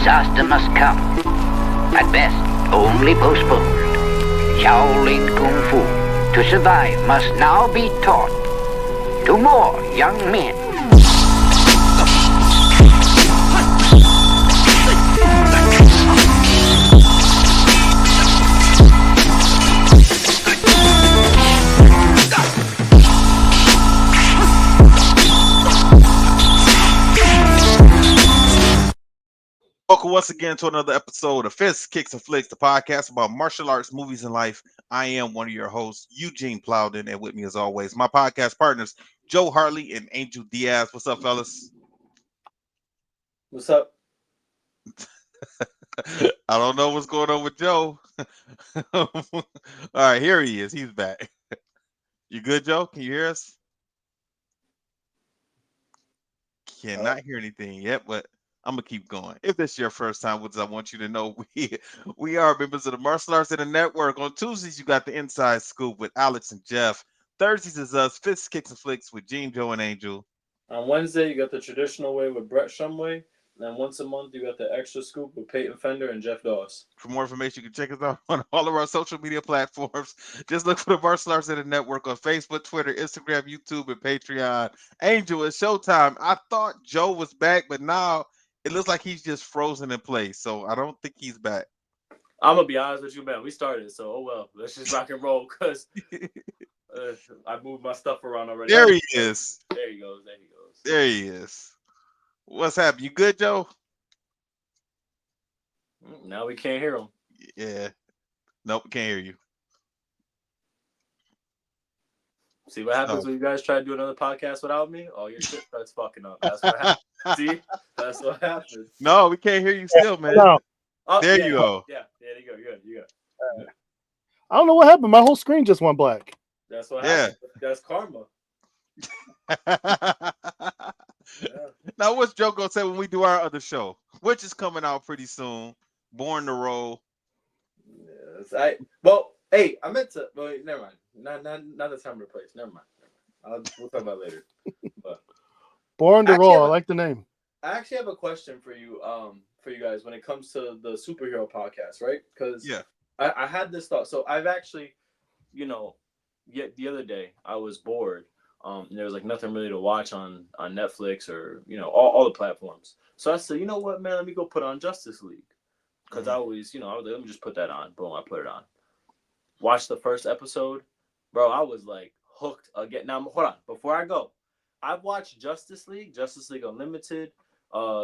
disaster must come. At best, only postponed. Shaolin Kung Fu, to survive, must now be taught to more young men. Welcome once again to another episode of Fists, Kicks, and Flicks, the podcast about martial arts, movies, and life. I am one of your hosts, Eugene Plowden, and with me, as always, my podcast partners, Joe Hartley and Angel Diaz. What's up, fellas? What's up? I don't know what's going on with Joe. All right, here he is. He's back. You good, Joe? Can you hear us? Cannot hear anything yet, but I'm gonna keep going. If this is your first time with us, I want you to know we are members of the Martial Arts Center Network. On Tuesdays, you got the Inside Scoop with Alex and Jeff. Thursdays is us, Fists, Kicks, and Flicks with Gene, Joe, and Angel. On Wednesday, you got the traditional way with Brett Shumway. And then once a month, you got the extra scoop with Peyton Fender and Jeff Dawes. For more information, you can check us out on all of our social media platforms. Just look for the Martial Arts Center Network on Facebook, Twitter, Instagram, YouTube, and Patreon. Angel, it's showtime. I thought Joe was back, but now it looks like he's just frozen in place. So I don't think he's back. I'm going to be honest with you, man. We started, so oh well. Let's just rock and roll because I moved my stuff around already. There he is. There he goes. There he goes. There he is. What's happening? You good, Joe? Now we can't hear him. Yeah. Nope, can't hear you. See what happens when you guys try to do another podcast without me? Oh, your shit starts fucking up. That's what happens. See? That's what happens. No, we can't hear you still, man. No. Oh, there yeah, you go. Yeah, there you go. You go. I don't know what happened. My whole screen just went black. That's what happens. That's karma. Now, what's Joe gonna say when we do our other show, which is coming out pretty soon? Born to Roll. Yes, hey, I meant to. Well, never mind. Not the time to replace. Never mind. We'll talk about it later. But Born to Roll. I like the name. I actually have a question for you guys when it comes to the superhero podcast, right? Because I had this thought. So I've actually, the other day I was bored. There was like nothing really to watch on Netflix or all the platforms. So I said, you know what, man, let me go put on Justice League because I always, I was like, let me just put that on. Boom, I put it on. Watched the first episode, bro. I was like hooked again. Now hold on, before I go, I've watched Justice League Unlimited,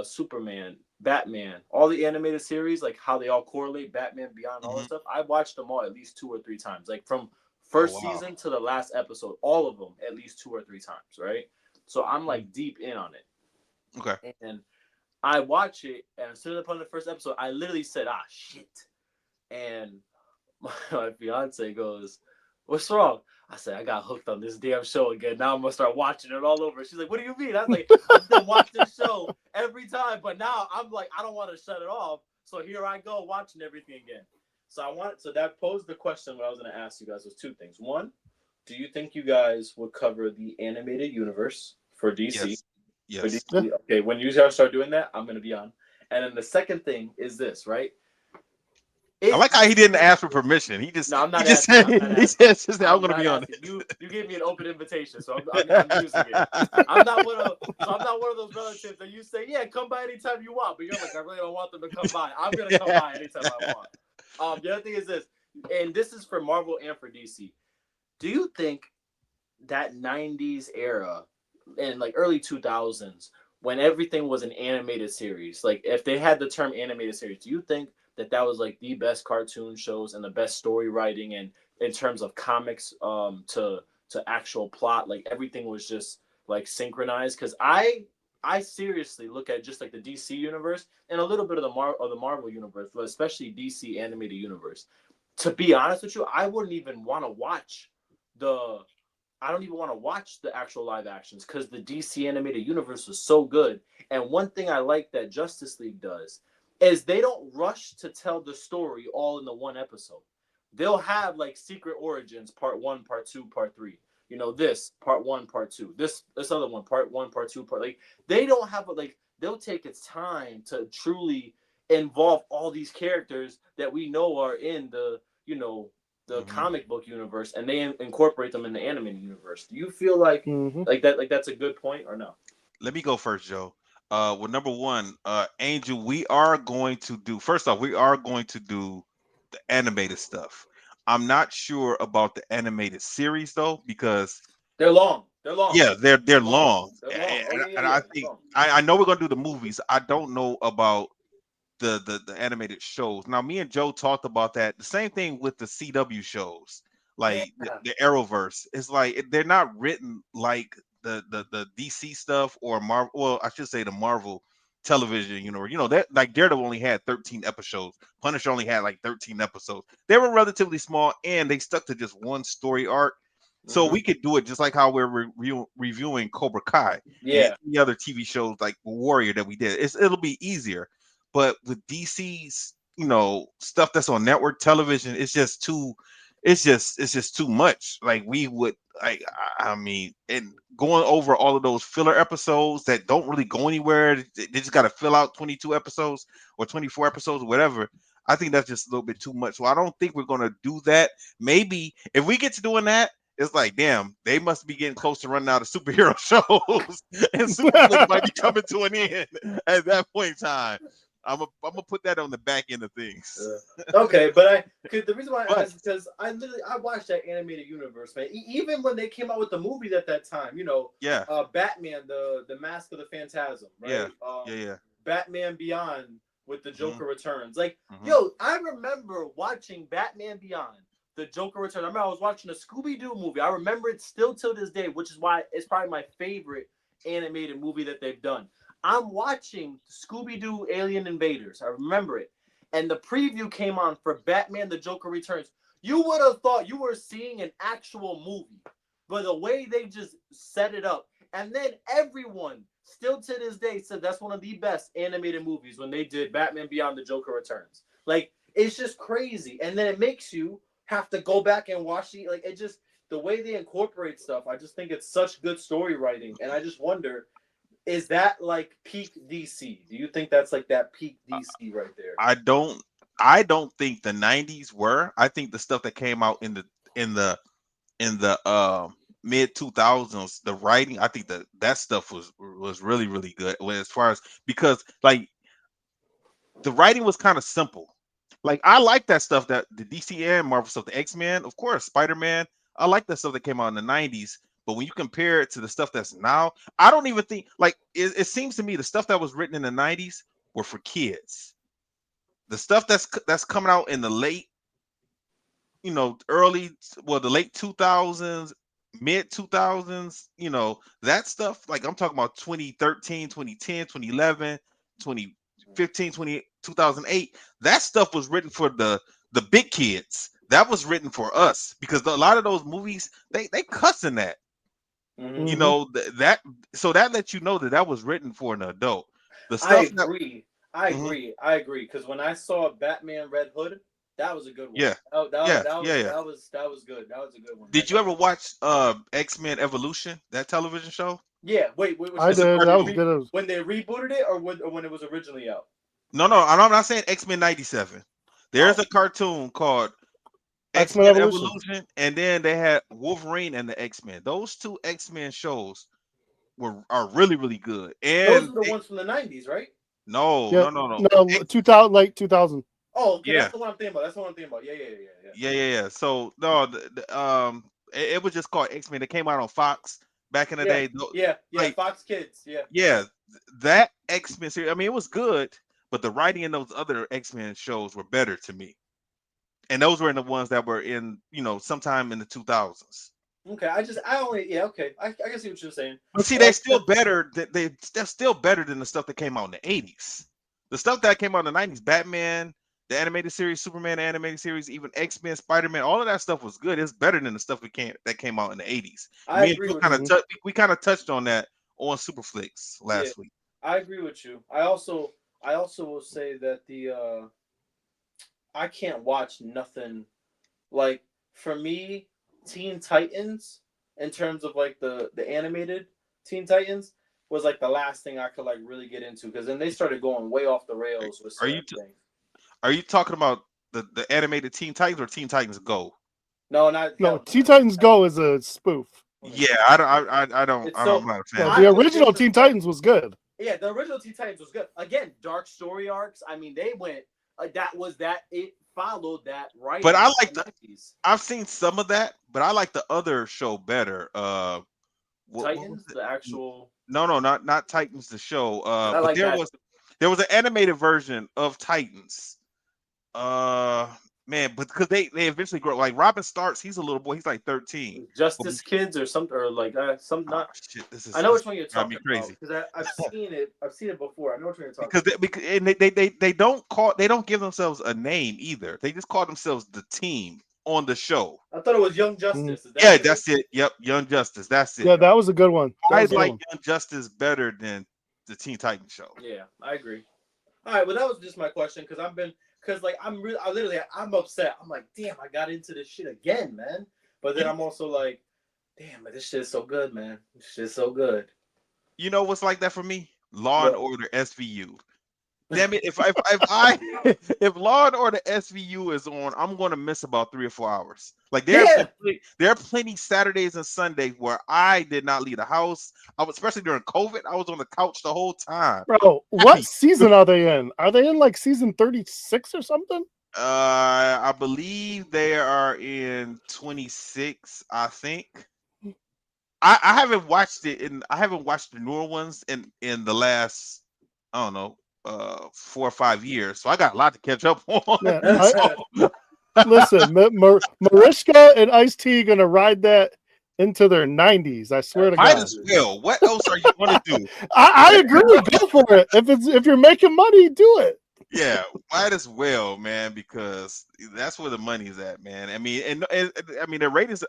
Superman, Batman, all the animated series, like how they all correlate, Batman Beyond, all that stuff. I've watched them all at least 2 or 3 times, like from first season to the last episode, all of them at least 2 or 3 times, right? So I'm like deep in on it. Okay. And I watch it, and as soon as I put on the first episode, I literally said, shit. And my fiance goes, what's wrong? I said, I got hooked on this damn show again. Now I'm going to start watching it all over. She's like, what do you mean? I was like, I've been watching this show every time, but now I'm like, I don't want to shut it off. So here I go watching everything again. So that posed the question. What I was going to ask you guys was 2 things. One, do you think you guys would cover the animated universe for DC? Yes. For DC? Okay, when you guys start doing that, I'm going to be on. And then the second thing is this, right? I like how he didn't ask for permission. He just, no, I'm not he just asking. said, he said, I'm going to be on it. You gave me an open invitation, so I'm using it. I'm not one of those relatives that you say, yeah, come by anytime you want, but you're like, I really don't want them to come by. I'm going to come by anytime I want. The other thing is this, and this is for Marvel and for DC. Do you think that 90s era and like early 2000s, when everything was an animated series, like if they had the term animated series, do you think that was like the best cartoon shows and the best story writing, and in terms of comics to actual plot, like everything was just like synchronized? Because I seriously look at just like the DC universe and a little bit of the Marvel universe, but especially DC animated universe. To be honest with you, I wouldn't even want to watch the actual live actions because the DC animated universe was so good. And one thing I like that Justice League does is they don't rush to tell the story all in the one episode. They'll have like Secret Origins, part 1, part 2, part 3. This part 1, part 2. This other one, part 1, part 2, part. Like they don't have they'll take its time to truly involve all these characters that we know are in the the Mhm. comic book universe, and they incorporate them in the animated universe. Do you feel like Mhm. that's a good point or no? Let me go first, Joe. Well, number one, Angel, we are going to do. First off, we are going to do the animated stuff. I'm not sure about the animated series though, because They're long. They're long. yeah, they're They're long. long, They're long. Oh yeah, and yeah. I They're think long. I know we're gonna do the movies. I don't know about the animated shows. Now, me and Joe talked about that. The same thing with the CW shows, Yeah. like the Arrowverse. It's like they're not written like the DC stuff or Marvel. Well, I should say the Marvel television. That like Daredevil only had 13 episodes. Punisher only had like 13 episodes. They were relatively small and they stuck to just one story arc. So Mhm. we could do it just like how we're reviewing Cobra Kai and Yeah. any other TV shows like Warrior that we did. It'll be easier. But with DC's, stuff that's on network television, it's just too much. Like we would like I mean, and going over all of those filler episodes that don't really go anywhere, they just gotta fill out 22 episodes or 24 episodes or whatever. I think that's just a little bit too much. So I don't think we're gonna do that. Maybe if we get to doing that, it's like, damn, they must be getting close to running out of superhero shows, and Superflex might be coming to an end at that point in time. I'm gonna put that on the back end of things. Okay, but cause the reason why I But asked is because I watched that animated universe, man. Even when they came out with the movies at that time, yeah, Batman, the Mask of the Phantasm, right? yeah, yeah. Batman Beyond with the Hmm. Joker Returns. Like, Hmm. yo, I remember watching Batman Beyond, the Joker Returns. I remember I was watching a Scooby Doo movie. I remember it still till this day, which is why it's probably my favorite animated movie that they've done. I'm watching Scooby Doo Alien Invaders. I remember it. And the preview came on for Batman the Joker Returns. You would have thought you were seeing an actual movie, but the way they just set it up, and then everyone still to this day said that's one of the best animated movies when they did Batman Beyond the Joker Returns. Like, it's just crazy. And then it makes you have to go back and watch the way they incorporate stuff. I just think it's such good story writing. And I just wonder, is that like peak DC? Do you think that's like that peak DC right there? I don't I don't think the '90s were. I think the stuff that came out in the mid 2000s, the writing, I think that stuff was really really good. As far as because like the writing was kind of simple. Like I like that stuff that the DC and Marvel stuff, the X-Men, of course, Spider-Man. I like that stuff that came out in the '90s. But when you compare it to the stuff that's now, I don't even think like it seems to me the stuff that was written in the '90s were for kids. The stuff that's coming out in the early, well, the late 2000s, mid 2000s, that stuff, like I'm talking about 2013, 2010, 2011, 2015, 2008. That stuff was written for the big kids. That was written for us because a lot of those movies they cuss in that. Mm-hmm. You Mhm. know that so that lets you know that that was written for an adult. The I stuff that agree. I Mhm. agree. I agree. Because when I saw Batman Red Hood, that was a good one. Yeah. Oh, Yeah, yeah, yeah. that was good. That was a good one. Did you ever watch X-Men Evolution, that television show? Yeah. Wait. Which I one? It's a did. That was cartoon. good. When they rebooted it, or when it was originally out? No, no, I'm not saying X-Men 97. There's Oh. a cartoon called X-Men X-Men Evolution. Evolution, and then they had Wolverine and the X-Men. Those two X-Men shows are really, really good. Those And are the ones from the '90s, right? no, Yeah. no, no, no. No, 2000, late 2000. Oh, okay. Yeah, That's the one I'm thinking about. That's the one I'm thinking about. Yeah. yeah. So no, it was just called X-Men. It came out on Fox back in the Yeah. day. Yeah. Like, Fox Kids. Yeah. yeah, that X-Men series. I mean, it was good, but the writing in those other X-Men shows were better to me. And those were in the ones that were in, sometime in the 2000s. Okay. Yeah. Okay. I can see what you're saying. But see, they're Like, still better. They're still better than the stuff that came out in the '80s. The stuff that came out in the '90s, Batman, the animated series, Superman, the animated series, even X-Men, Spider-Man, all of that stuff was good. It's better than the stuff that came out in the '80s. And I me and agree you with kind of you. Mhm. we kind of touched on that on Superflix Yeah. last week. I agree with you. I also will say that I can't watch nothing like, for me, Teen Titans, in terms of like the animated Teen Titans. was like the last thing I could like really get into, because then they started going way off the rails with certain things. Are you talking about the animated Teen Titans or Teen Titans Go? No, Teen Titans Go is a spoof. Yeah, I don't. I'm not a fan. No, the original Teen Titans was good. Yeah, the original Teen Titans was good. Again, dark story arcs. I mean, they went it followed that right. But I like I've seen some of that, but I like the other show better. Titans, the actual. No, not Titans, the show. I but like there was an animated version of Titans. Man, but because they eventually grow. Like Robin Starks, he's a little boy. He's like 13. Justice Kids or something, or like some not. Shit, I know which one you're talking crazy. Because I've seen it. I've seen it before. I know which one you're talking about. Because they don't give themselves a name either. They just call themselves the team on the show. I thought it was Young Justice. Yeah, that's it. Yep, Young Justice. That's it. Yeah, that was a good one. I like Young Justice better than the Teen Titans show. Yeah, I agree. All right, well, that was just my question, because like I'm upset. I'm like, damn, I got into this shit again, man. But then I'm also like, damn, but this shit is so good, man. This shit is so good. You know what's like that for me? Law and Order SVU. Damn it! If Law and Order SVU is on, I'm going to miss about 3 or 4 hours. Like there are plenty Saturdays and Sundays where I did not leave the house. Especially during COVID, I was on the couch the whole time. Bro, what season are they in? Are they in like season 36 or something? I believe they are in 26. I think. I haven't watched it, and I haven't watched the newer ones in the last, I don't know, 4 or 5 years, so I got a lot to catch up on. Yeah, listen, Mariska and Ice-T gonna ride that into their 90s. I swear to God. Might as well. What else are you gonna do? I agree. Go for it. If you're making money, do it. Yeah, might as well, man, because that's where the money's at, man. I mean, and I mean, the ratings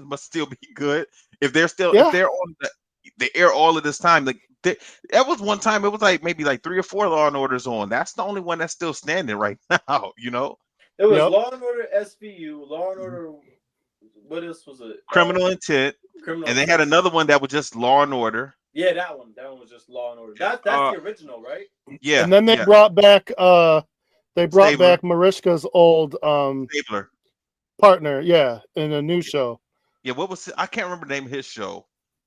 must still be good if they're on the air all of this time. Like that was one time, it was like maybe like 3 or 4 Law and Orders on. That's the only one that's still standing right now, you know. It was Law and Order SVU, Law and Order. What else was it? Criminal Intent. And they had another one that was just Law and Order. Yeah, that one. That one was just Law and Order. That's the original, right? Yeah. And then they brought back back Mariska's old Stabler partner, in a new show. Yeah, what was I can't remember the name of his show.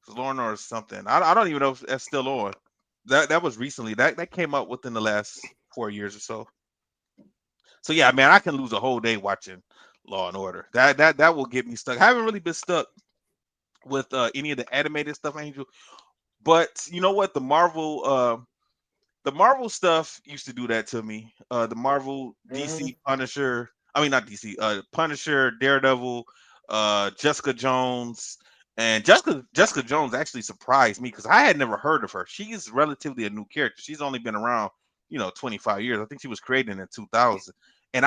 Law and Order or something. I don't even know if that's still on. That was recently. That came out within the last 4 years or so. So yeah, man, I can lose a whole day watching Law and Order. That will get me stuck. I haven't really been stuck with any of the animated stuff, Angel. But you know what? The Marvel stuff used to do that to me. The Marvel, DC, Punisher. I mean, not DC. Punisher, Daredevil, Jessica Jones, and Jessica Jones actually surprised me because I had never heard of her. She is relatively a new character. She's only been around, 25 years. I think she was created in 2000, and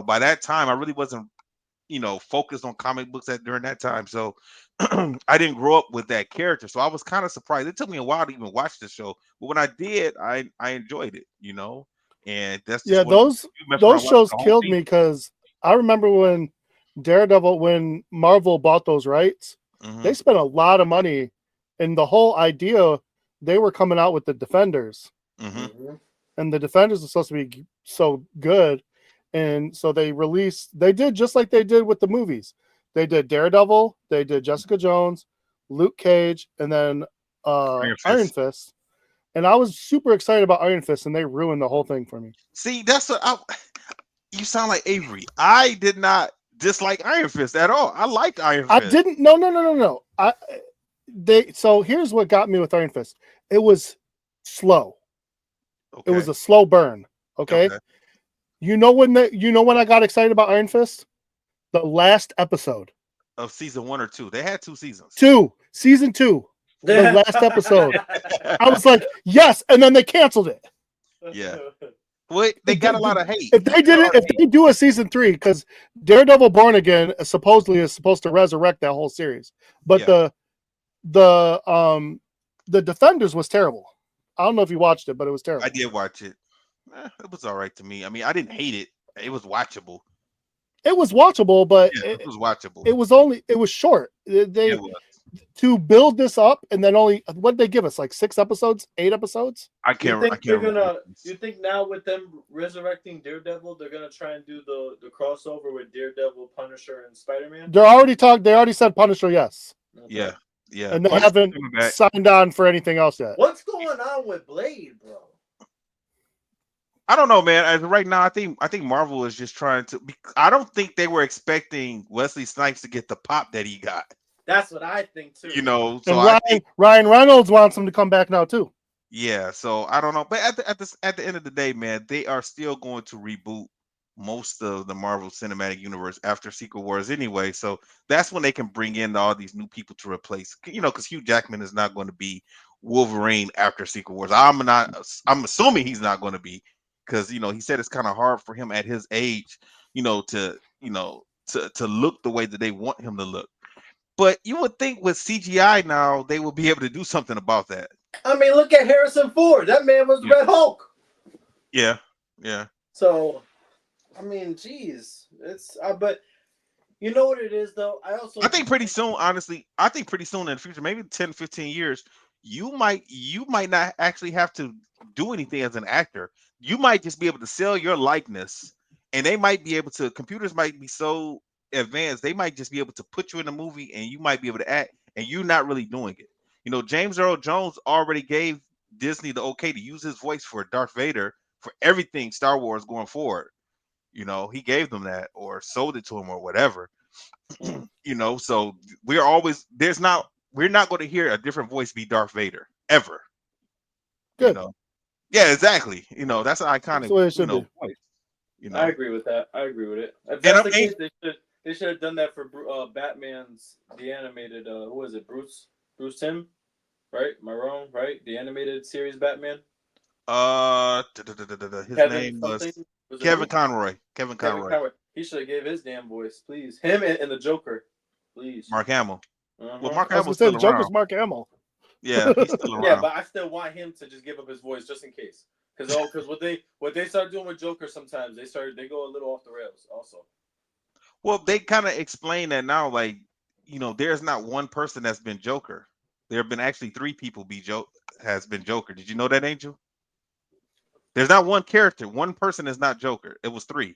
by that time I really wasn't, focused on comic books during that time. So I didn't grow up with that character. So I was kind of surprised. It took me a while to even watch the show, but when I did, I enjoyed it, and that's just those shows killed me because I remember when Marvel bought those rights, they spent a lot of money, and the whole idea, they were coming out with the Defenders, and the Defenders are supposed to be so good. And so they did just like they did with the movies. They did Daredevil, they did Jessica Jones, Luke Cage, and then Iron Fist. And I was super excited about Iron Fist, and they ruined the whole thing for me. See, that's what you sound like Avery. I did not dislike Iron Fist at all. I liked Iron Fist. I didn't. No. So here's what got me with Iron Fist. It was slow. Okay. It was a slow burn. Okay. You know when I got excited about Iron Fist? The last episode of season 1 or 2. They had 2 seasons. Season 2. The last episode. I was like, yes, and then they canceled it. Yeah. Well, they got a lot of hate. If they do a season 3, because Daredevil Born Again supposedly is supposed to resurrect that whole series, but the Defenders was terrible. I don't know if you watched it, but it was terrible. I did watch it. It was all right to me. I mean, I didn't hate it. It was watchable. It was watchable, but it was watchable. It was short. They to build this up, and then only what did they give us? Like 6 episodes, 8 episodes? I can't. You think now with them resurrecting Daredevil, they're gonna try and do the crossover with Daredevil, Punisher, and Spider-Man? They already said Punisher, yes. Okay. Yeah. And they haven't signed on for anything else yet. What's going on with Blade, bro? I don't know, man. As right now, I think Marvel is just trying to. I don't think they were expecting Wesley Snipes to get the pop that he got. That's what I think too. You know, so and Ryan Reynolds wants him to come back now too. Yeah, so I don't know, but at the end of the day, man, they are still going to reboot most of the Marvel Cinematic Universe after Secret Wars anyway. So that's when they can bring in all these new people to replace. You know, because Hugh Jackman is not going to be Wolverine after Secret Wars. I'm assuming he's not going to be. Because he said it's kind of hard for him at his age, to look the way that they want him to look. But you would think with CGI now they will be able to do something about that. I mean, look at Harrison Ford. That man was the Red Hulk. Yeah. So, I mean, geez, it's but you know what it is though. I think pretty soon, honestly, in the future, maybe 10, 15 years, you might not actually have to do anything as an actor. You might just be able to sell your likeness, and they might be able to. Computers might be so advanced, they might just be able to put you in a movie, and you might be able to act, and you're not really doing it. James Earl Jones already gave Disney the okay to use his voice for Darth Vader for everything Star Wars going forward. He gave them that, or sold it to him, or whatever. So we're not going to hear a different voice be Darth Vader ever. Good. Yeah, exactly. That's an iconic voice. I agree with that. I agree with it. If that's the case, they should have done that for Batman's the animated. Who was it? Bruce Timm, right? Am I wrong? Right? The animated series Batman. His name was Kevin Conroy. Kevin Conroy. He should have gave his damn voice, please. Him and the Joker, please. Mark Hamill. Well, Mark Hamill's still the Joker's Mark Hamill. Yeah, he's still around. Yeah, but I still want him to just give up his voice just in case. Because what they start doing with Joker sometimes they go a little off the rails also. Well, they kind of explain that now, like there's not one person that's been Joker. There have been actually 3 people has been Joker. Did you know that, Angel? There's not one character. One person is not Joker. It was 3.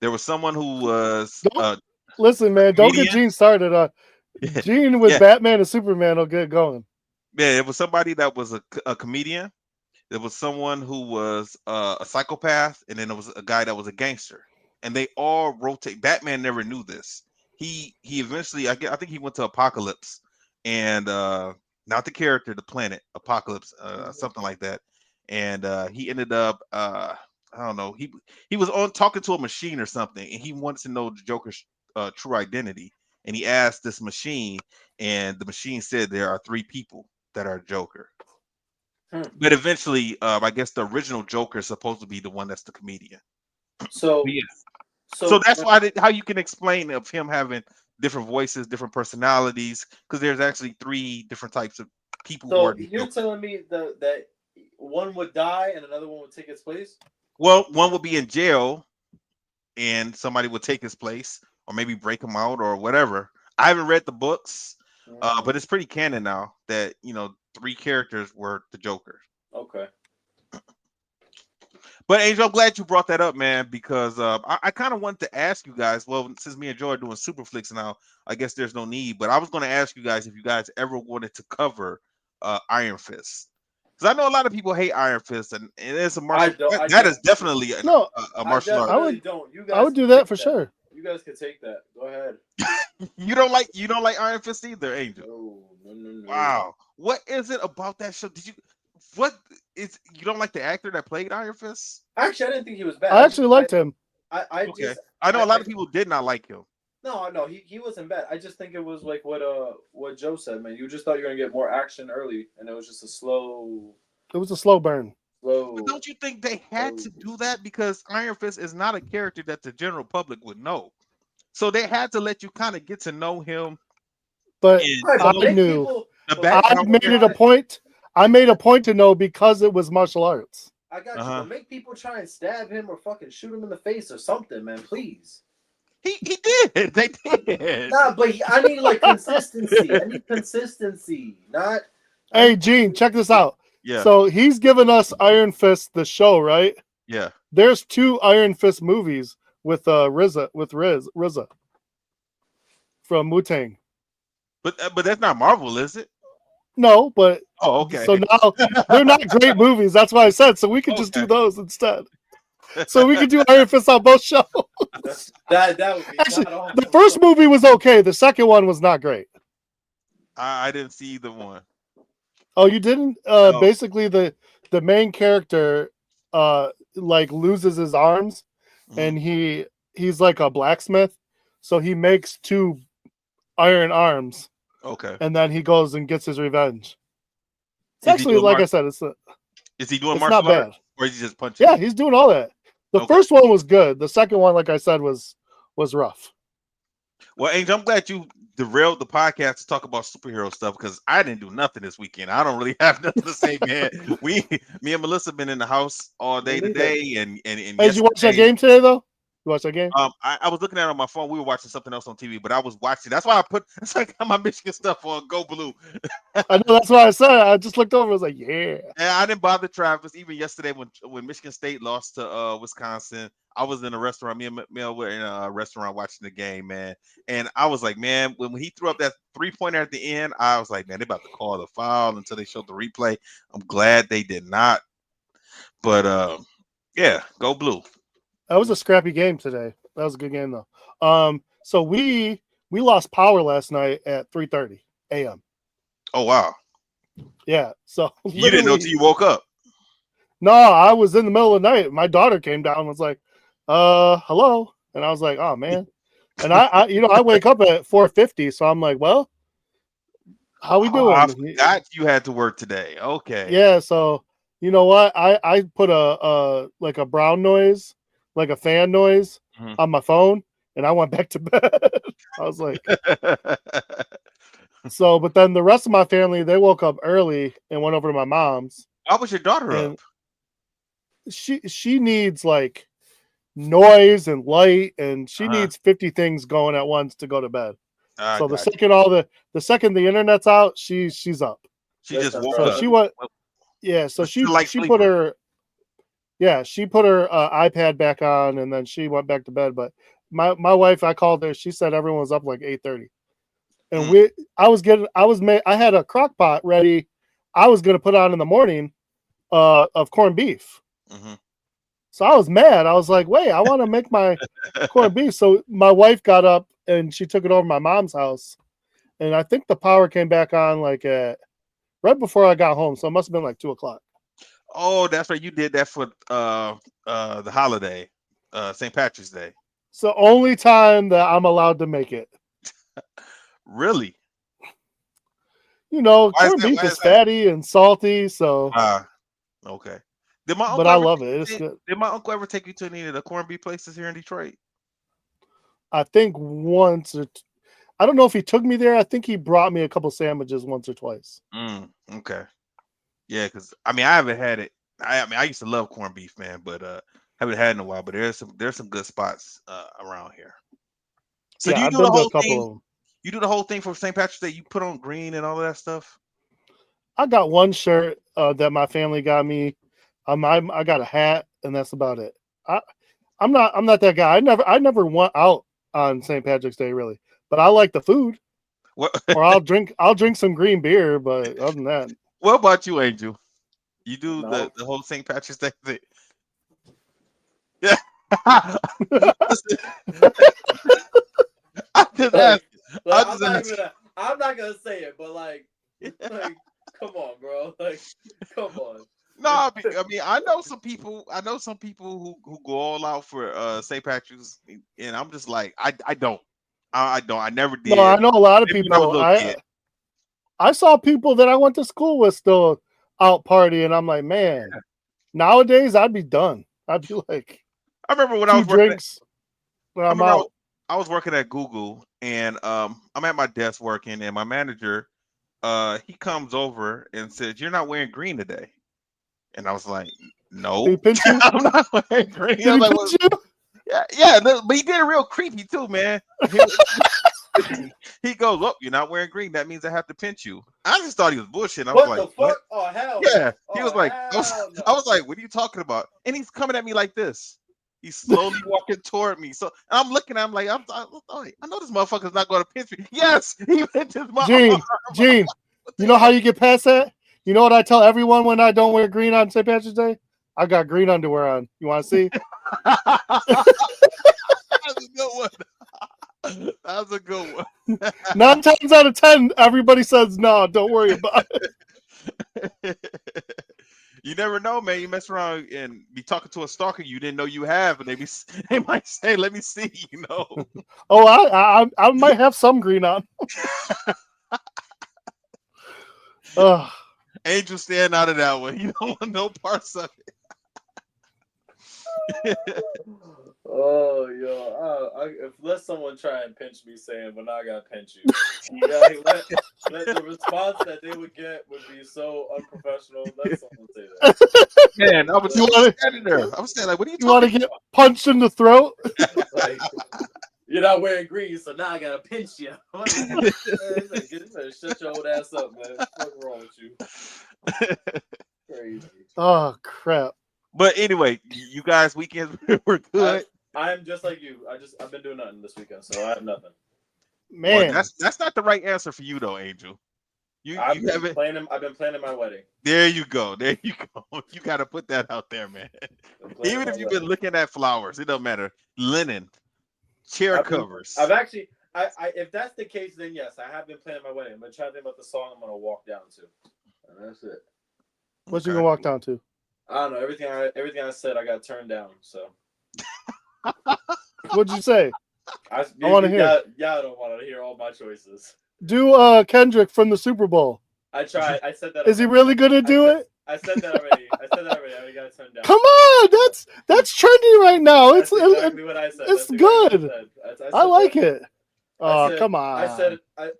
There was someone who was. Listen, man, don't get Gene started. Gene with Batman and Superman will get going. Yeah, it was somebody that was a comedian. There was someone who was a psychopath, and then there was a guy that was a gangster. And they all rotate. Batman never knew this. He eventually, I think he went to Apocalypse, and not the character, the planet Apocalypse, something like that. And he ended up, I don't know, he was on talking to a machine or something, and he wanted to know the Joker's true identity. And he asked this machine, and the machine said there are 3 people that are Joker. But eventually, I guess the original Joker is supposed to be the one that's the comedian. So that's how you can explain of him having different voices, different personalities, because there's actually 3 different types of people. So you're telling me that one would die and another one would take its place? Well, one would be in jail, and somebody would take his place, or maybe break him out, or whatever. I haven't read the books, but it's pretty canon now that 3 characters were the Joker. Okay. But Angel, I'm glad you brought that up, man, because I kind of wanted to ask you guys. Well, since me and Joy are doing super flicks now, I guess there's no need. But I was going to ask you guys if you guys ever wanted to cover Iron Fist, because I know a lot of people hate Iron Fist, and it's a martial. That is definitely a martial art. I would do that for sure. You guys can take that. Go ahead. You don't like Iron Fist either, Angel? No. Wow. What is it about that show? You don't like the actor that played Iron Fist? Actually, I didn't think he was bad. I actually liked him. I know a lot of people did not like him. No, he wasn't bad. I just think it was like what Joe said, man. You just thought you were gonna get more action early, and it was just a slow. It was a slow burn. But don't you think they had to do that, because Iron Fist is not a character that the general public would know? So they had to let you kind of get to know him. But I knew. I made it a point. I made a point to know because it was martial arts. I got you. But make people try and stab him or fucking shoot him in the face or something, man. Please. He did. They did. Nah, but I need like consistency. I need consistency. Not. Hey, Gene, check this out. Yeah. So he's given us Iron Fist, the show, right? Yeah. There's 2 Iron Fist movies with RZA from Wu-Tang. But that's not Marvel, is it? No, but okay. So now they're not great movies. That's why I said so we could just do those instead. So we could do Iron Fist on both shows. That would be actually the first movie was okay. The second one was not great. I didn't see either one. Oh, you didn't? No. Basically, the main character like loses his arms, and he's like a blacksmith, so he makes 2 iron arms. Okay. And then he goes and gets his revenge. It's actually, like I said, is he doing it's martial not arts? bad. Or is he just punching? Yeah, he's doing all that. The first one was good. The second one, like I said, was rough. Well, Angel, I'm glad you derailed the podcast to talk about superhero stuff because I didn't do nothing this weekend. I don't really have nothing to say, man. Me and Melissa been in the house all day today, and Hey, did you watch that game today though? You watch that game? I was looking at it on my phone. We were watching something else on TV, but I was watching. That's why I got my Michigan stuff on Go Blue. I know, that's why I said it. I just looked over. I was like, yeah. And I didn't bother Travis. Even yesterday when Michigan State lost to Wisconsin, I was in a restaurant. Me and Mel were in a restaurant watching the game, man. And I was like, man, when he threw up that 3-pointer at the end, I was like, man, they're about to call the foul until they showed the replay. I'm glad they did not. But yeah, Go Blue. That was a scrappy game today. That was a good game though. So we lost power last night at 3:30 a.m. Oh wow. Yeah. So you didn't know until you woke up. No, I was in the middle of the night. My daughter came down and was like, hello. And I was like, oh man. And I wake up at 4:50, so I'm like, well, how we doing? I forgot you had to work today. Okay. Yeah, so you know what? I put a like a brown noise, like a fan noise on my phone, and I went back to bed. I was like, so, but then the rest of my family, they woke up early and went over to my mom's. How was your daughter up? She needs like noise and light, and she needs 50 things going at once to go to bed. So the second the internet's out, she's up. She just woke up. She went. Yeah, so she put her iPad back on, and then she went back to bed. But my wife, I called her. She said everyone was up like 8:30, and I had a crock pot ready. I was gonna put on in the morning of corned beef. So I was mad. I was like, wait, I want to make my corned beef. So my wife got up and she took it over to my mom's house, and I think the power came back on like right before I got home. So it must have been like 2:00. Oh, that's right. You did that for the holiday, St. Patrick's Day. It's the only time that I'm allowed to make it. Really? You know, corned beef is fatty and salty, so. Okay. But I love it. It's good. Did my uncle ever take you to any of the corned beef places here in Detroit? I think once I don't know if he took me there. I think he brought me a couple sandwiches once or twice. Okay. Yeah, because I haven't had it. I used to love corned beef, man, but haven't had it in a while. But there's some good spots around here. So yeah, you I've do been the to whole a couple thing. of them. You do the whole thing for St. Patrick's Day. You put on green and all of that stuff. I got one shirt that my family got me. I got a hat, and that's about it. I'm not that guy. I never went out on St. Patrick's Day really, but I like the food. What? Or I'll drink some green beer, but other than that. What about you, Angel? You do the whole St. Patrick's Day thing. Yeah. I'm not gonna say it, but like come on, bro. Like, come on. No, I know some people. Who go all out for St. Patrick's, and I'm just like, I don't. I never did. No, I know a lot of people. I saw people that I went to school with still out partying. I'm like, man, nowadays I'd be done. I'd be like, I remember when I was drinks when I'm out. I was working at Google, and I'm at my desk working, and my manager, he comes over and says, "You're not wearing green today." And I was like, "No, Did he pinch you? I'm not wearing green." Did he pinch you? Yeah, but he did it real creepy too, man. He goes, "Look, you're not wearing green. That means I have to pinch you." I just thought he was bullshitting. I was What like, the "What?" fuck? Oh hell Yeah, no! he Oh was like, hell no! I was like, "What are you talking about?" And he's coming at me like this. He's slowly walking toward me. So I'm looking. I'm like, I know this motherfucker's not going to pinch me. Yes, he pinches my arm. Gene, you know how you get past that? You know what I tell everyone when I don't wear green on St. Patrick's Day? I got green underwear on. You want to see? That's a good one. That's a good one. 9 times out of 10, everybody says no. Don't worry about it. You never know, man. You mess around and be talking to a stalker you didn't know you have, and they might say, "Let me see," you know. Oh, I might have some green on. Angel, stand out of that one. You don't want no parts of it. Oh, yo, let someone try and pinch me saying, "Well, now I gotta pinch you." Yeah, let the response that they would get would be so unprofessional. Let someone say that. Man, I was standing there. I was standing like, "What are you talking want to get punched in the throat?" Like, you're not wearing green, so now I gotta pinch you. Man, shut your old ass up, man. What's wrong with you? Crazy. Oh crap! But anyway, you guys' weekends were good. I'm just like you. I've been doing nothing this weekend, so I have nothing. Man, well, that's not the right answer for you though, Angel. I've been planning my wedding. There you go. There you go. You got to put that out there, man. Even if you've been looking at flowers, it don't matter. Linen, chair covers. I've actually, if that's the case, then yes, I have been planning my wedding. I'm gonna try to think about the song I'm gonna walk down to, and that's it. What you gonna walk down to? I don't know. Everything I said, I got turned down. So. What'd you say? I want to hear. Y'all don't want to hear all my choices. Do Kendrick from the Super Bowl. I tried. I said that. Is he really gonna do it? I said that already. I already got turned down. Come on, that's trendy right now. That's exactly what I said. It's good. I like it. Oh, come on. I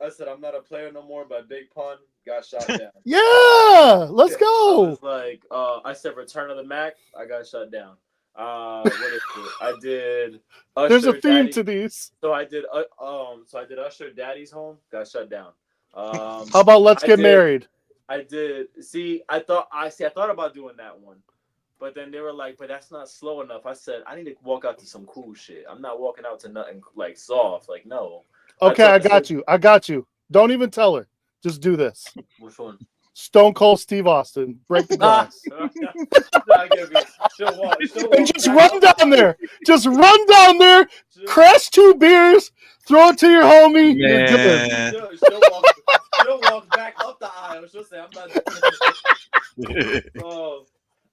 said I'm not a player no more. By Big Pun got shot down. Yeah, let's go. I was like, I said Return of the Mac. I got shut down. What is it? I did. Usher, There's a theme Daddy. to these. So I did. So I did Usher, Daddy's Home. Got shut down. How about Let's Get Married? I did. I thought about doing that one, but then they were like, "But that's not slow enough." I said, "I need to walk out to some cool shit. I'm not walking out to nothing like soft. Like no." Okay, I got you. Don't even tell her. Just do this. Which one? Stone Cold Steve Austin. Break the glass. And just run down there. Just run down there. Crash 2 beers. Throw it to your homie. Man. You're good. She'll walk back up the aisle. She'll say, "I'm not doing it."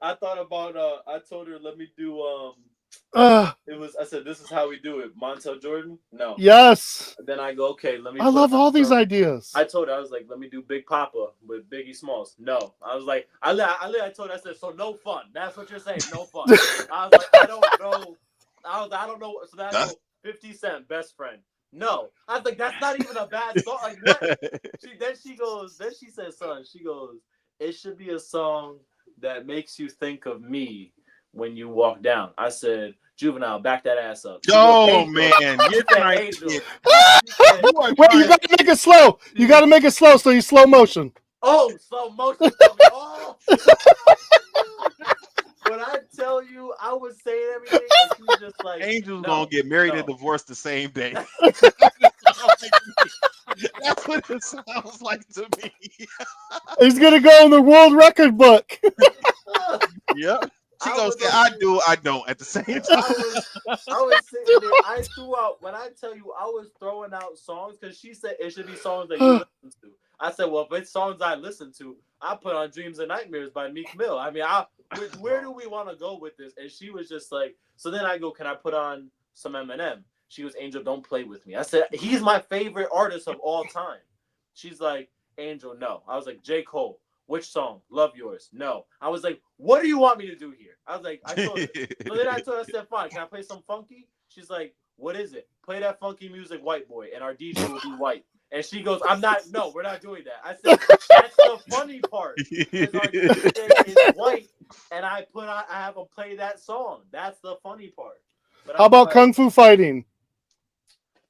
I thought about. I told her, "Let me do." It was. I said, "This is how we do it." Montel Jordan. No. Yes. And then I go, "Okay, let me." I love all these ideas. I told her, I was like, "Let me do Big Papa with Biggie Smalls." No, I was like, I told her, I said, "So no fun." That's what you're saying, no fun. I was like, I don't know. I don't know. So that's 50 Cent, Best Friend. No, I was like, that's not even a bad song. Like what? Then she said, "Son," she goes, "It should be a song that makes you think of me when you walk down." I said, "Juvenile, back that ass up." Oh man, you're trying to. Wait, you gotta make it slow. You gotta make it slow so you slow motion. Oh, slow motion. Oh. When I tell you, I was saying everything, and she was just like, Angel's gonna get married and divorced the same day. That's what it sounds like to me. He's gonna go in the world record book. Yep. She gonna say, "I do, I don't" at the same time. I was sitting there. I threw out. When I tell you, I was throwing out songs because she said it should be songs that you listen to. I said, "Well, if it's songs I listen to, I put on Dreams and Nightmares by Meek Mill." I mean, where do we want to go with this? And she was just like, so then I go, "Can I put on some Eminem?" She was, "Angel, don't play with me." I said, "He's my favorite artist of all time." She's like, "Angel, no." I was like, "J. Cole, which song? Love Yours." No. I was like, "What do you want me to do here?" I was like, I told her. So then I told her, I said, "Fine, can I play some funky?" She's like, "What is it?" "Play that funky music, white boy, and our DJ will be white." And she goes, "No, we're not doing that." I said, "That's the funny part. Is our DJ is white, and I have them play that song. That's the funny part." How about kung fu fighting?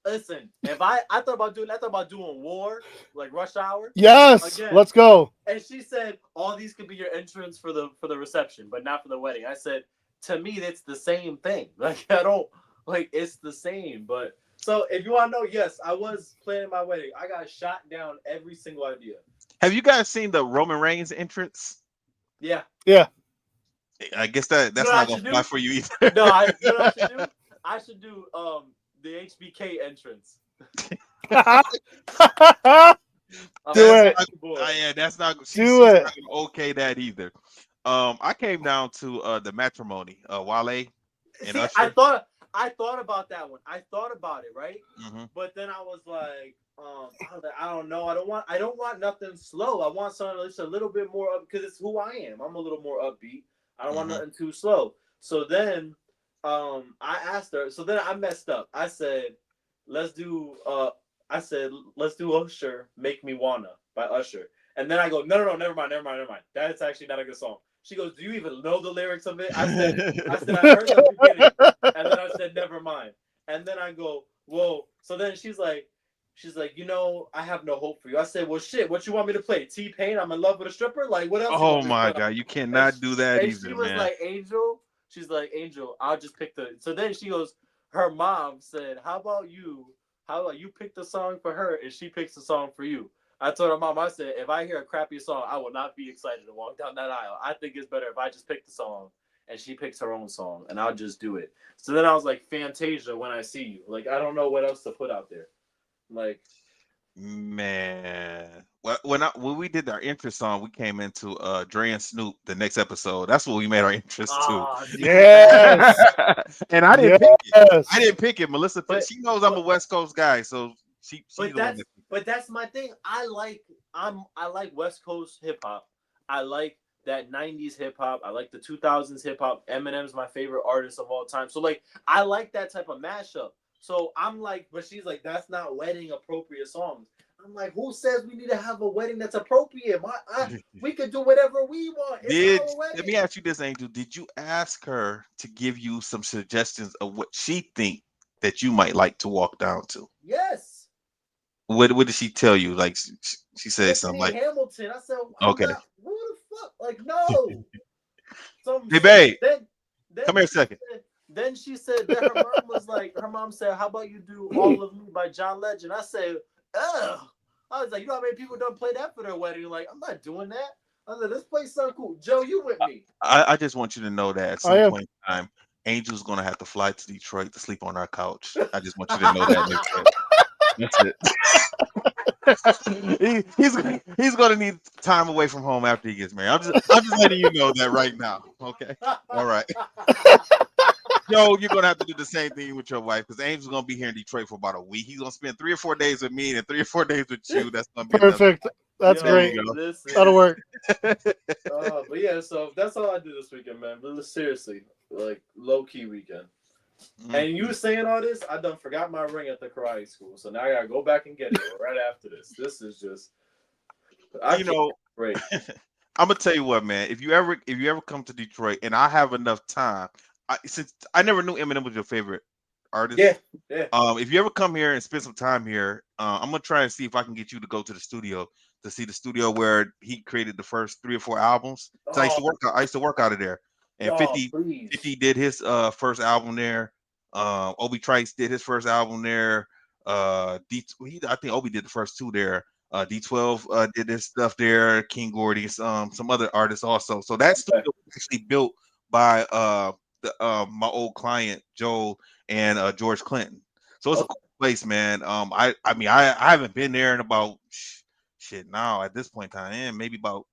Listen, if I thought about doing war, like Rush Hour. Yes, again. Let's go. And she said, all these could be your entrance for the reception, but not for the wedding. I said, to me, that's the same thing. Like, I don't, like, it's the same. But, so, if you want to know, yes, I was planning my wedding. I got shot down every single idea. Have you guys seen the Roman Reigns entrance? Yeah. I guess that's not going to fly for you either. No, you know what I should do? I should do the HBK entrance. Do it. That's not. Do she's it. not gonna okay that either. I came down to the matrimony. Wale and Usher. I thought about that one. I thought about it, right? Mm-hmm. But then I was like, I don't know. I don't want nothing slow. I want something that's a little bit more up because it's who I am. I'm a little more upbeat. I don't want nothing too slow. So then, I asked her. So then I messed up. I said, let's do Usher, Make Me Wanna by Usher. And then I go, no, never mind. That's actually not a good song. She goes, do you even know the lyrics of it? I said, I heard the beginning. And then I said, never mind. And then I go, whoa. So then she's like, I have no hope for you. I said, well, shit, what you want me to play? T-Pain, I'm in love with a stripper? Like, what else? Oh my God, you cannot do that and either, she was man. like, Angel, I'll just pick so then she goes, her mom said, how about you pick the song for her and she picks the song for you? I told her mom, I said, if I hear a crappy song, I will not be excited to walk down that aisle. I think it's better if I just pick the song and she picks her own song and I'll just do it. So then I was like, Fantasia, When I See You. Like, I don't know what else to put out there. Like, man, when we did our interest song, we came into Dre and Snoop the next episode. That's what we made our interest to. Yes. And I didn't pick it. I didn't pick it. Melissa, she knows I'm a West Coast guy, so she. But that's my thing. I like West Coast hip hop. I like that 90s hip hop. I like the 2000s hip hop. Eminem's my favorite artist of all time. So like, I like that type of mashup. So I'm like, but she's like, that's not wedding appropriate songs. I'm like, who says we need to have a wedding that's appropriate? We could do whatever we want. Let me ask you this, Angel. Did you ask her to give you some suggestions of what she think that you might like to walk down to? Yes. What did she tell you? Like she said Tiffany something like Hamilton. I said, okay. Who the fuck? Like, no. Hey, babe. Then come here a second. Then she said that her mom said, how about you do All of Me by John Legend? I said, ugh. I was like, you know how many people don't play that for their wedding? Like, I'm not doing that. I was like, this place so cool. Joe, you with me? I just want you to know that at some point in time, Angel's gonna have to fly to Detroit to sleep on our couch. I just want you to know that. That's it. He's gonna need time away from home after he gets married. I'm just letting you know that right now. Okay. All right. Joe, you're gonna have to do the same thing with your wife because Angel's gonna be here in Detroit for about a week. He's gonna spend 3 or 4 days with me and 3 or 4 days with you. That's gonna be perfect. That's great. That'll work. But yeah, so that's all I do this weekend, man. But seriously, like low key weekend. Mm-hmm. And you saying all this, I done forgot my ring at the karate school, so now I gotta go back and get it right after this. This is just, great. I'm gonna tell you what, man. If you ever come to Detroit and I have enough time. Since I never knew Eminem was your favorite artist. Yeah. If you ever come here and spend some time here, I'm gonna try and see if I can get you to go to the studio to see the studio where he created the first 3 or 4 albums. So I used to work out of there. And 50 did his first album there. Obi Trice did his first album there. I think Obi did the first 2 there. D12 did his stuff there. King Gordy, some other artists also. So that studio was actually built by my old client Joel and George Clinton. So it's a cool place, man. I haven't been there in about now at this point in time, maybe about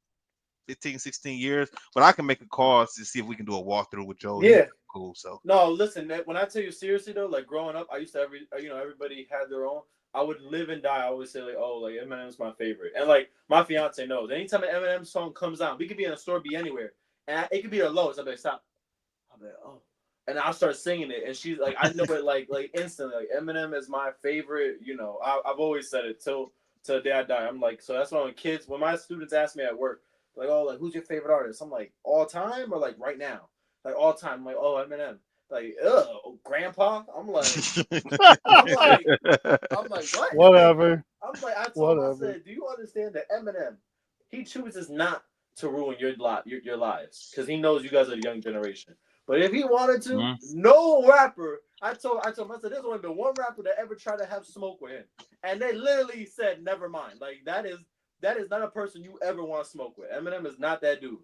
15, 16 years, but I can make a call to see if we can do a walkthrough with Joel. Yeah, cool. So no, listen, when I tell you seriously though, like growing up, I used to everybody had their own. I would live and die. I always say like, oh, like Eminem's my favorite, and like my fiance knows. Anytime an Eminem song comes out, we could be in a store, be anywhere, and it could be the lowest. I'll be like, stop. I'll be like, oh. And I'll start singing it, and she's like, I know it like instantly. Like Eminem is my favorite. I've always said it till the day I die. I'm like, so that's why when my students ask me at work, like, oh, like who's your favorite artist? I'm like, all time or like right now? Like all time. I'm like, oh, Eminem. Like, grandpa. I'm like, what? Whatever. I'm like, I told him, I said, do you understand that Eminem, he chooses not to ruin your lives because he knows you guys are the young generation. But if he wanted to, no rapper. I told him, I said, there's only been one rapper that ever tried to have smoke with him, and they literally said, never mind. Like that is not a person you ever want to smoke with. Eminem is not that dude.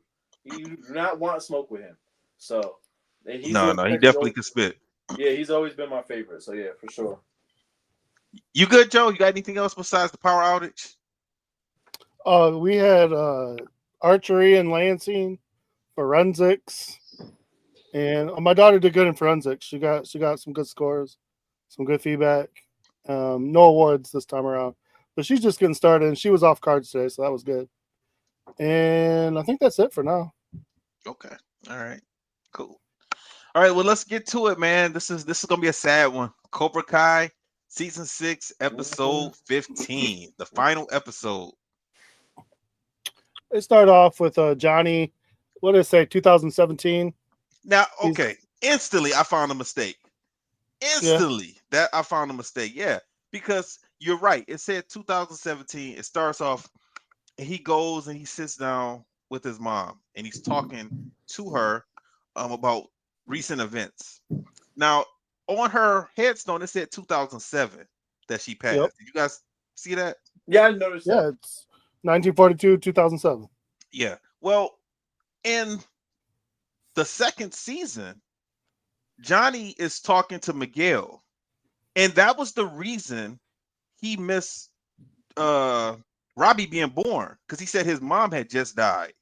You do not want to smoke with him. So, and he definitely can spit. Yeah, he's always been my favorite. So yeah, for sure. You good, Joe? You got anything else besides the power outage? We had archery and Lansing, forensics, and my daughter did good in forensics. She got some good scores, some good feedback. No awards this time around, but she's just getting started, and she was off cards today, so that was good. And I think that's it for now. Okay. All right. Cool. All right. Well, let's get to it, man. This is gonna be a sad one. Cobra Kai, season 6, episode 15, the final episode. It started off with Johnny. What did it say? 2017. Now, okay. Instantly, I found a mistake. I found a mistake. Yeah, because you're right. It said 2017. It starts off. He goes and he sits down with his mom and he's talking to her about recent events. Now, on her headstone, it said 2007 that she passed. Yep. Did you guys see that? Yeah, I noticed that. Yeah, it's 1942, 2007. Yeah. Well, in the second season, Johnny is talking to Miguel, and that was the reason he missed Robbie being born, because he said his mom had just died.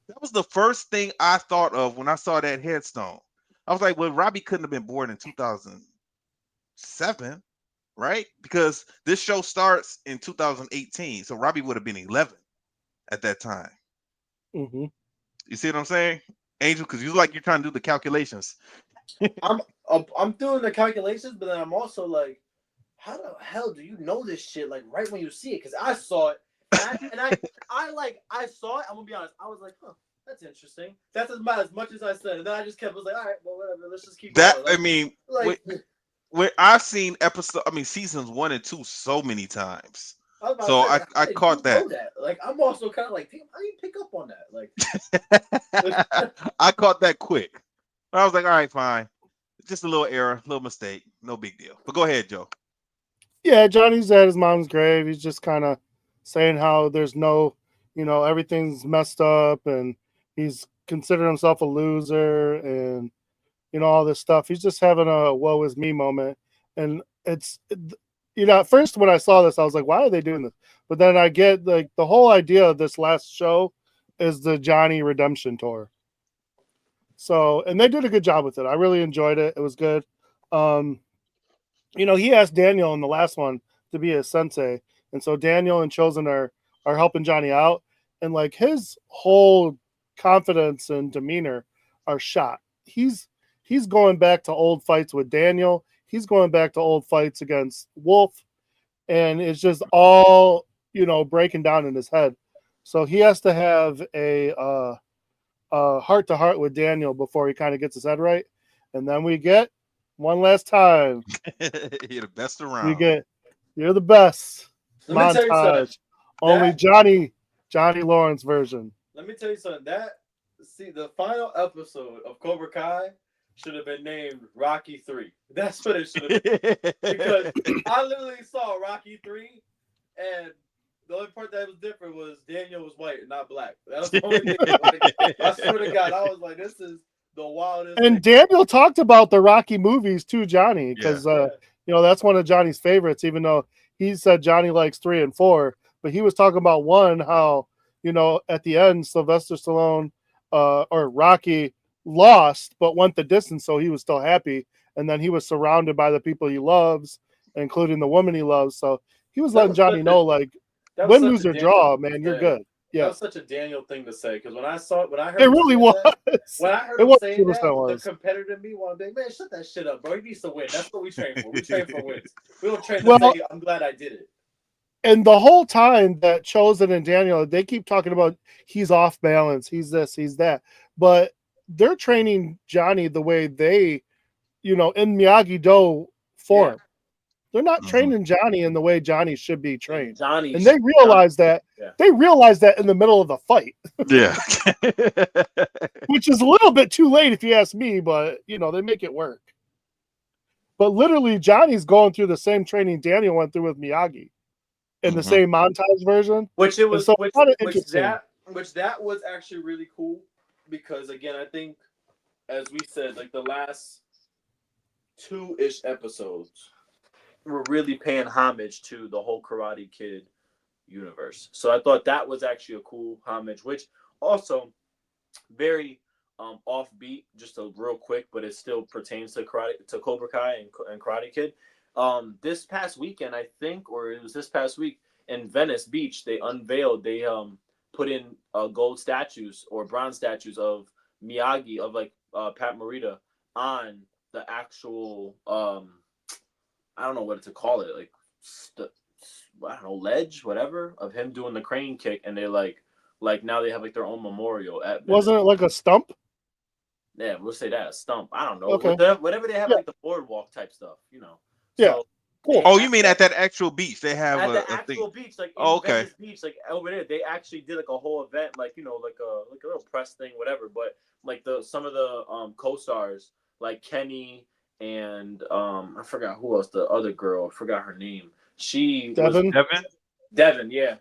That was the first thing I thought of when I saw that headstone. I was like, well, Robbie couldn't have been born in 2007, right? Because this show starts in 2018, so Robbie would have been 11 at that time. Mm-hmm. You see what I'm saying, Angel? Because you're trying to do the calculations. I'm doing the calculations, but then I'm also like, how the hell do you know this shit? Like right when you see it, because I saw it, and I saw it. I'm gonna be honest. I was like, huh, that's interesting. That's about as much as I said, and then I just kept was like, all right, well, whatever. Let's just keep that. going. Like, I mean, like when I've seen seasons 1 and 2 so many times. So I caught that. Like I'm also kind of like, damn, how do you pick up on that? Like I caught that quick. I was like, all right, fine. Just a little error, little mistake, no big deal. But go ahead, Joe. Yeah, Johnny's at his mom's grave. He's just kind of saying how there's no, everything's messed up, and he's considering himself a loser, and all this stuff. He's just having a woe is me moment, and at first when I saw this, I was like, why are they doing this? But then I get like the whole idea of this last show is the Johnny redemption tour. So, and they did a good job with it. I really enjoyed it. It was good. He asked Daniel in the last one to be his sensei. And so Daniel and Chosen are helping Johnny out. And like his whole confidence and demeanor are shot. He's going back to old fights with Daniel. He's going back to old fights against Wolf. And it's just all, breaking down in his head. So he has to have a heart-to-heart with Daniel before he kind of gets his head right. And then we get one last time. You're the best around. You're the best. Let me tell you something. Only Johnny Lawrence version. Let me tell you something. The final episode of Cobra Kai should have been named Rocky 3. That's what it should have been. Because I literally saw Rocky 3, and the only part that was different was Daniel was white and not black. That was the only thing. I swear to God, I was like, this is the wildest. And thing. Daniel talked about the Rocky movies too, Johnny, because that's one of Johnny's favorites, even though he said Johnny likes 3 and 4. But he was talking about 1, how, at the end, Sylvester Stallone or Rocky lost, but went the distance, so he was still happy. And then he was surrounded by the people he loves, including the woman he loves. So he was letting Johnny know, like, win, lose, or draw, man, you're good. Yeah, that was such a Daniel thing to say, because when I heard it really was. When I heard him saying that, the competitor in me wanted to be, man, shut that shit up, bro. He needs to win. That's what we train for. We train for wins. We don't train to say, I'm glad I did it. And the whole time that Chosen and Daniel, they keep talking about he's off balance, he's this, he's that. But they're training Johnny the way they in Miyagi-Do form. Yeah. They're not training Johnny in the way Johnny should be trained. And they realize that in the middle of the fight. Yeah. Which is a little bit too late if you ask me, but they make it work. But literally Johnny's going through the same training Daniel went through with Miyagi in the same montage version. Which interesting. That was actually really cool because again, I think as we said, like the last 2-ish episodes were really paying homage to the whole Karate Kid universe. So I thought that was actually a cool homage, which also very offbeat, just a real quick, but it still pertains to Cobra Kai and Karate Kid. This past weekend, I think, or it was this past week in Venice Beach, they put in gold statues or bronze statues of Miyagi, of like Pat Morita on the actual I don't know what to call it, like I don't know, ledge, whatever, of him doing the crane kick, and they like now they have like their own memorial at Venice. Wasn't it like a stump? Yeah, we'll say that, a stump. I don't know. Okay. Whatever they have, like the boardwalk type stuff, Yeah. So, cool. Oh, you mean at that actual beach? They have at the actual beach, like in Venice Beach, like over there, they actually did like a whole event, like like a little press thing, whatever. But like some of the co-stars, like Kenny and I forgot who else, the other girl, I forgot her name. Devin, yeah.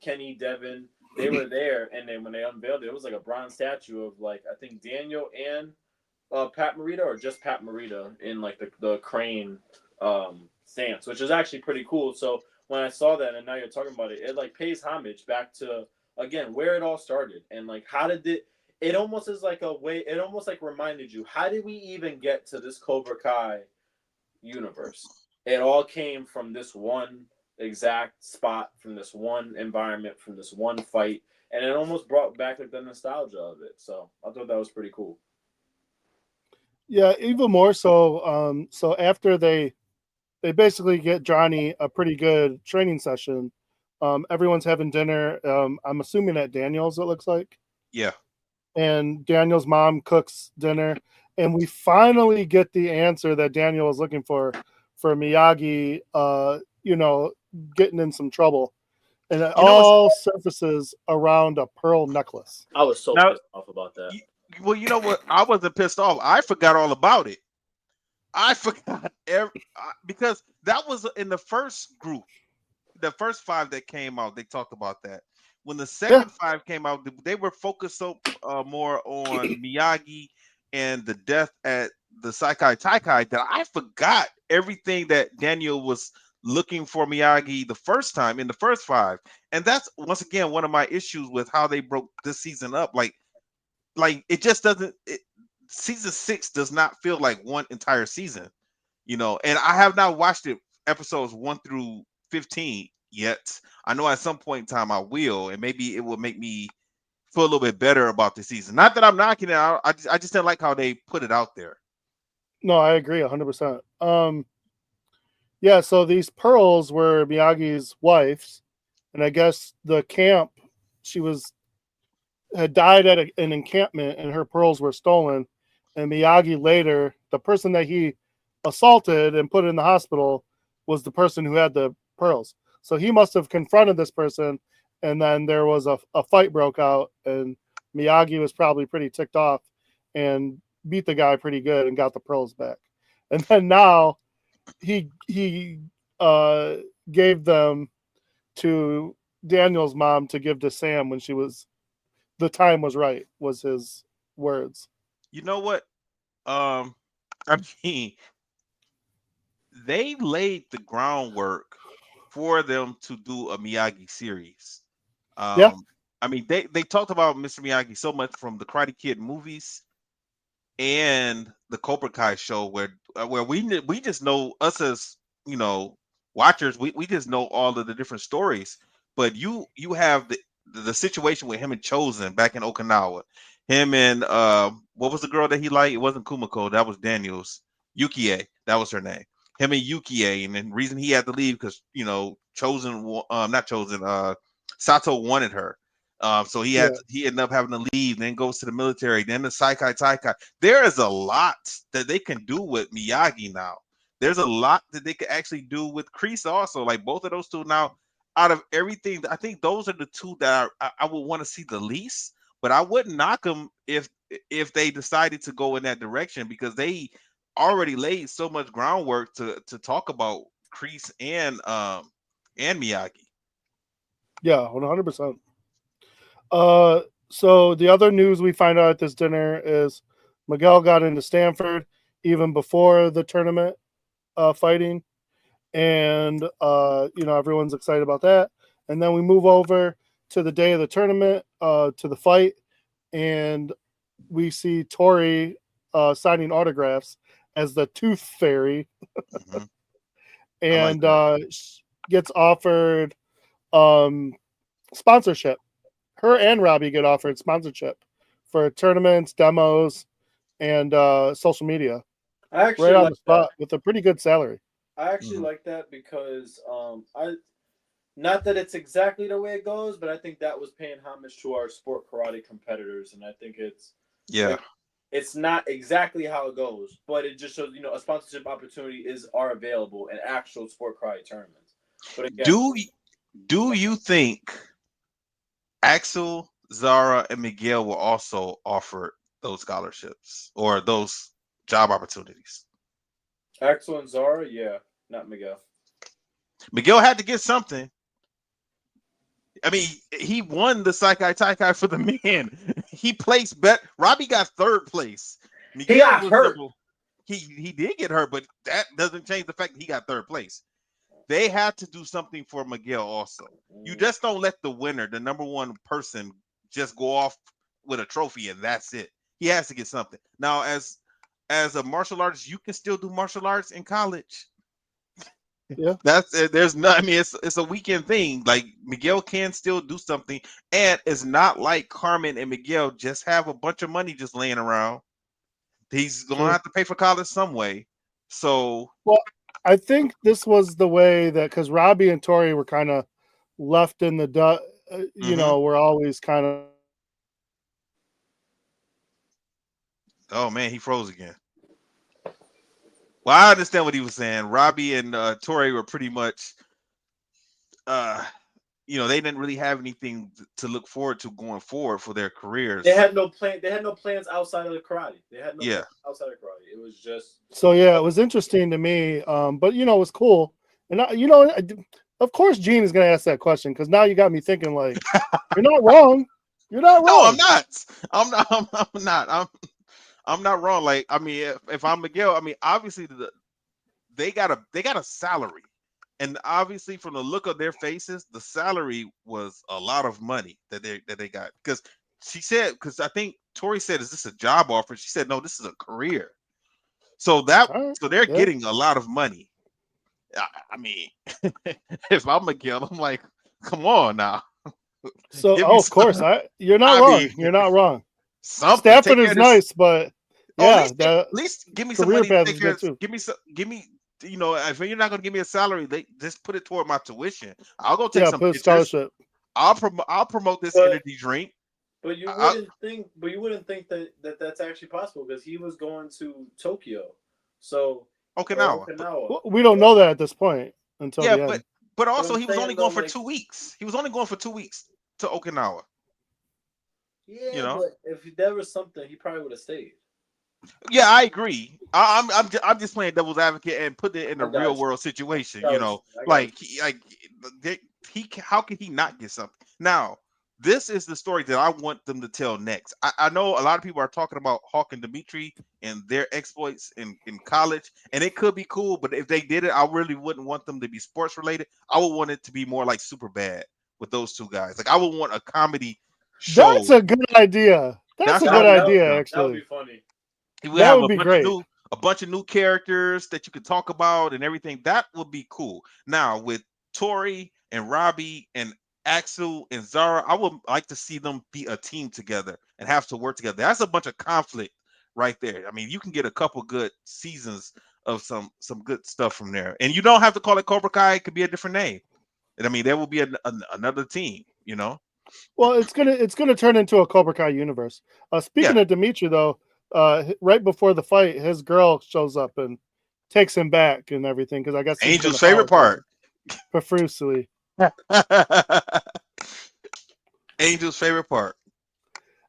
Kenny, Devin, they were there, and then when they unveiled it, it was like a bronze statue of like I think Daniel and Pat Morita, or just Pat Morita in like the crane stance, which is actually pretty cool. So when I saw that, and now you're talking about it, it like pays homage back to again where it all started, and like how did it almost is like a way, it almost like reminded you, how did we even get to this Cobra Kai universe? It all came from this one exact spot, from this one environment, from this one fight, and it almost brought back like the nostalgia of it. So I thought that was pretty cool. Yeah, even more so. So after they basically get Johnny a pretty good training session, everyone's having dinner. I'm assuming at Daniel's, it looks like. Yeah. And Daniel's mom cooks dinner, and we finally get the answer that Daniel was looking for Miyagi, getting in some trouble. And it all surfaces around a pearl necklace. I was so pissed off about that. Well, you know what? I wasn't pissed off. I forgot all about it. I forgot because that was in the first group. The first 5 that came out, they talked about that. When the second 5 came out, they were focused more on Miyagi and the death at the Saikai Taikai that I forgot everything that Daniel was looking for Miyagi the first time in the first 5. And that's once again one of my issues with how they broke this season up. Like it just doesn't. Season 6 does not feel like one entire season, and I have not watched it episodes 1 through 15 yet. I know at some point in time I will, and maybe it will make me feel a little bit better about the season. Not that I'm knocking it out. I just didn't like how they put it out there. No, I agree 100%. Yeah, so these pearls were Miyagi's wife's, and I guess the camp, she had died at an encampment, and her pearls were stolen. And Miyagi later, the person that he assaulted and put in the hospital, was the person who had the pearls. So he must have confronted this person, and then there was a fight broke out, and Miyagi was probably pretty ticked off and beat the guy pretty good and got the pearls back. And then now he gave them to Daniel's mom to give to Sam when the time was right, was his words. You know what? I mean, they laid the groundwork for them to do a Miyagi series. Yeah. I mean, they talked about Mr. Miyagi so much from the Karate Kid movies and the Cobra Kai show, where we just know, us as watchers, we just know all of the different stories. But you have the situation with him and Chosen back in Okinawa. Him and what was the girl that he liked? It wasn't Kumiko, that was Daniel's. Yukie, that was her name. Him and Yukie, and the reason he had to leave because Chosen, not Chosen, Sato wanted her. So he ended up having to leave, then goes to the military, then the Saikai Taikai. There is a lot that they can do with Miyagi now. There's a lot that they could actually do with Kreese also. Like both of those two now, out of everything, I think those are the two that I would want to see the least. But I wouldn't knock them if they decided to go in that direction because they already laid so much groundwork to talk about Kreese and Miyagi. Yeah, 100%. So the other news we find out at this dinner is Miguel got into Stanford even before the tournament fighting, and everyone's excited about that. And then we move over to the day of the tournament, to the fight, and we see Tori signing autographs as the Tooth Fairy, Mm-hmm. and like gets offered sponsorship. Her and Robbie get offered sponsorship for tournaments, demos, and social media. I actually right on like the spot that. with a pretty good salary. I actually like that because I not that it's exactly the way it goes, but I think that was paying homage to our sport karate competitors, and I think it's like, it's not exactly how it goes, but it just shows a sponsorship opportunity are available in actual sport karate tournaments. But again, do you think Axel, Zara, and Miguel were also offered those scholarships or those job opportunities? Axel and Zara, yeah, not Miguel. Miguel had to get something. I mean, he won the Saikai Taikai for the men. He placed bet. Robbie got third place. Miguel He got was hurt. He did get hurt, but that doesn't change the fact that he got third place. They had to do something for Miguel also. You just don't let the winner, the number one person, just go off with a trophy and that's it. He has to get something. Now, as a martial artist, you can still do martial arts in college. Yeah, there's not. I mean, it's a weekend thing. Like Miguel can still do something, and it's not like Carmen and Miguel just have a bunch of money just laying around. He's gonna have to pay for college some way. So, well, I think this was the way that because Robbie and Tori were kind of left in the dust. We're always kind of. Oh man, he froze again. Well, I understand what he was saying. Robbie and Tori were pretty much, they didn't really have anything to look forward to going forward for their careers. They had no plan. They had no plans outside of the karate. They had no plans outside of karate. It was just. So yeah, it was interesting to me. But it was cool. And of course, Gene is going to ask that question because now you got me thinking like, you're not wrong. You're not wrong. No, I'm not. I'm not. I'm not wrong. Like, I mean, if I'm Miguel, I mean, obviously they got a salary, and obviously from the look of their faces, the salary was a lot of money that they got. Because I think Tori said, "Is this a job offer?" She said, "No, this is a career." So they're getting a lot of money. I mean, if I'm Miguel, I'm like, come on now. So, of course, you're not wrong. You're not wrong. Stafford is nice, but at least give me some money. Give me. If you're not gonna give me a salary, just put it toward my tuition. I'll go take some pictures. Scholarship. I'll promote this energy drink. But you wouldn't think. But you wouldn't think that that's actually possible because he was going to Tokyo, so Okinawa. We don't know that at this point until the end. But also he was only going for 2 weeks. He was only going for 2 weeks to Okinawa. Yeah, but if there was something, he probably would have stayed. Yeah, I agree. I'm just playing devil's advocate and put it in a real world situation. How could he not get something? Now, this is the story that I want them to tell next. I know a lot of people are talking about Hawk and Dimitri and their exploits in college, and it could be cool, but if they did it, I really wouldn't want them to be sports related. I would want it to be more like Superbad with those two guys. Like I would want a comedy show. That's a good idea. That's a good idea, actually. That would be funny. That would be great. A bunch of new characters that you could talk about and everything. That would be cool. Now with Tori and Robbie and Axel and Zara, I would like to see them be a team together and have to work together. That's a bunch of conflict right there. I mean, you can get a couple good seasons of some good stuff from there, and you don't have to call it Cobra Kai. It could be a different name. And I mean, there will be another team. Well, it's gonna turn into a Cobra Kai universe. Speaking of Dimitri, though, right before the fight, his girl shows up and takes him back and everything because I guess he's Angel's favorite apologize part. profusely. Angel's favorite part.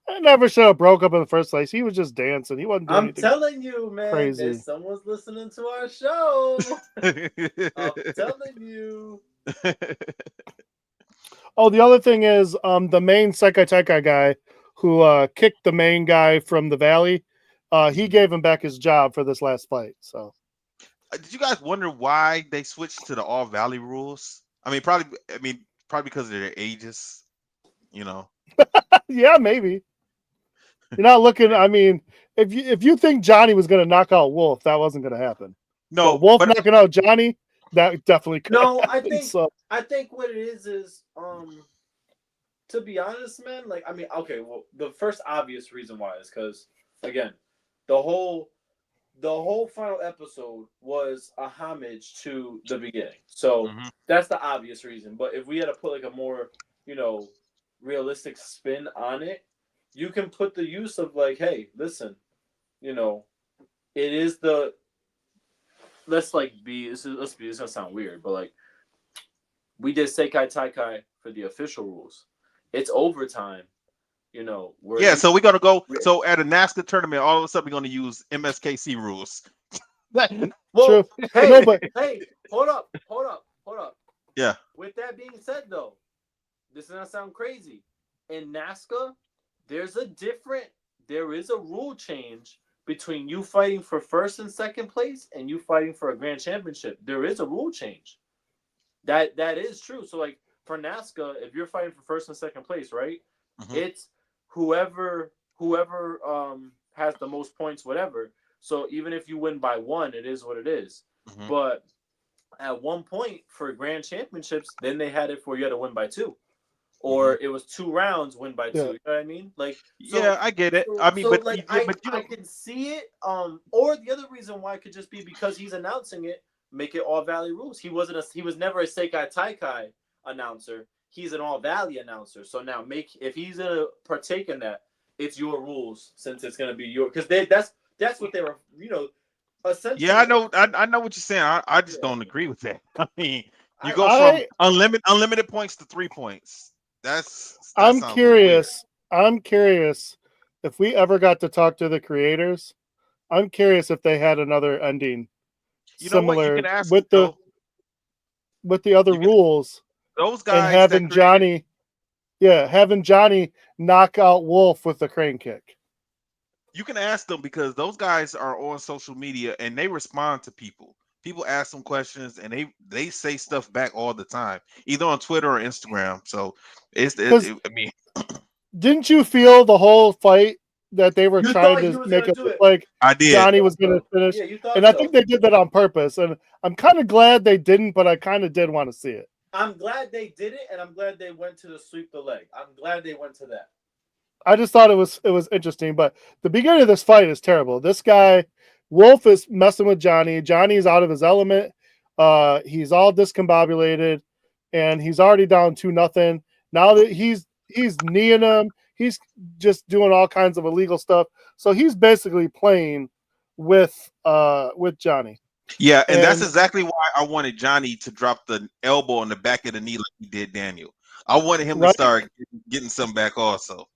I never should have broke up in the first place. He was just dancing. He wasn't doing I'm anything telling you, man. crazy. Someone's listening to our show. I'm telling you. Oh, the other thing is, the main Sekai Taikai guy who kicked the main guy from the valley, he gave him back his job for this last fight. So, did you guys wonder why they switched to the All Valley rules? I mean, probably because of their ages. You know. Yeah, maybe. You're not looking. I mean, if you think Johnny was going to knock out Wolf, that wasn't going to happen. No, but Wolf knocking out Johnny, that definitely could. No, happen, I think what it is to be honest, man. Like, I mean, okay. Well, the first obvious reason why is because again, the whole final episode was a homage to the beginning. So that's the obvious reason. But if we had to put like a more, realistic spin on it, you can put the use of like, hey, listen, it is the let's be this gonna sound weird, but like we did Sekai Taikai for the official rules. It's overtime. So we're gonna go. So at a NASCAR tournament, all of a sudden we're gonna use MSKC rules. Well, hey, hold up. Yeah. With that being said, though, this is gonna sound crazy. In NASCAR, there is a rule change between you fighting for first and second place and you fighting for a grand championship. There is a rule change. That is true. So like for NASCAR, if you're fighting for first and second place, right? It's whoever has the most points, whatever. So even if you win by one, it is what it is. But at one point for grand championships, then they had it for you had to win by two. Or it was 2 rounds, win by 2. You know what I mean? Like, I get it. I mean, I can see it. Or the other reason why could just be because he's announcing it, make it All Valley rules. He was never a Sekai Taikai announcer. He's an All Valley announcer. So now if he's gonna partake in that, it's your rules since it's gonna be your because that's what they were essentially. Yeah, I know what you're saying. I just don't agree with that. I mean, you go from unlimited points to 3 points. I'm curious. I'm curious if we ever got to talk to the creators. I'm curious if they had another ending similar with the other rules. Those guys and having Johnny knock out Wolf with the crane kick. You can ask them because those guys are on social media and they respond to people. People ask them questions and they say stuff back all the time, either on Twitter or Instagram. So I mean, didn't you feel the whole fight that they were trying to make it look like Johnny was going to finish? And I think they did that on purpose. And I'm kind of glad they didn't, but I kind of did want to see it. I'm glad they did it, and I'm glad they went to the sweep the leg. I'm glad they went to that. I just thought it was interesting, but the beginning of this fight is terrible. This guy, Wolf, is messing with Johnny. Johnny's out of his element. He's all discombobulated, and he's already down 2-0. Now that he's kneeing him, he's just doing all kinds of illegal stuff. So he's basically playing with Johnny. Yeah, and that's exactly why I wanted Johnny to drop the elbow on the back of the knee like he did Daniel. I wanted him to start getting some back also.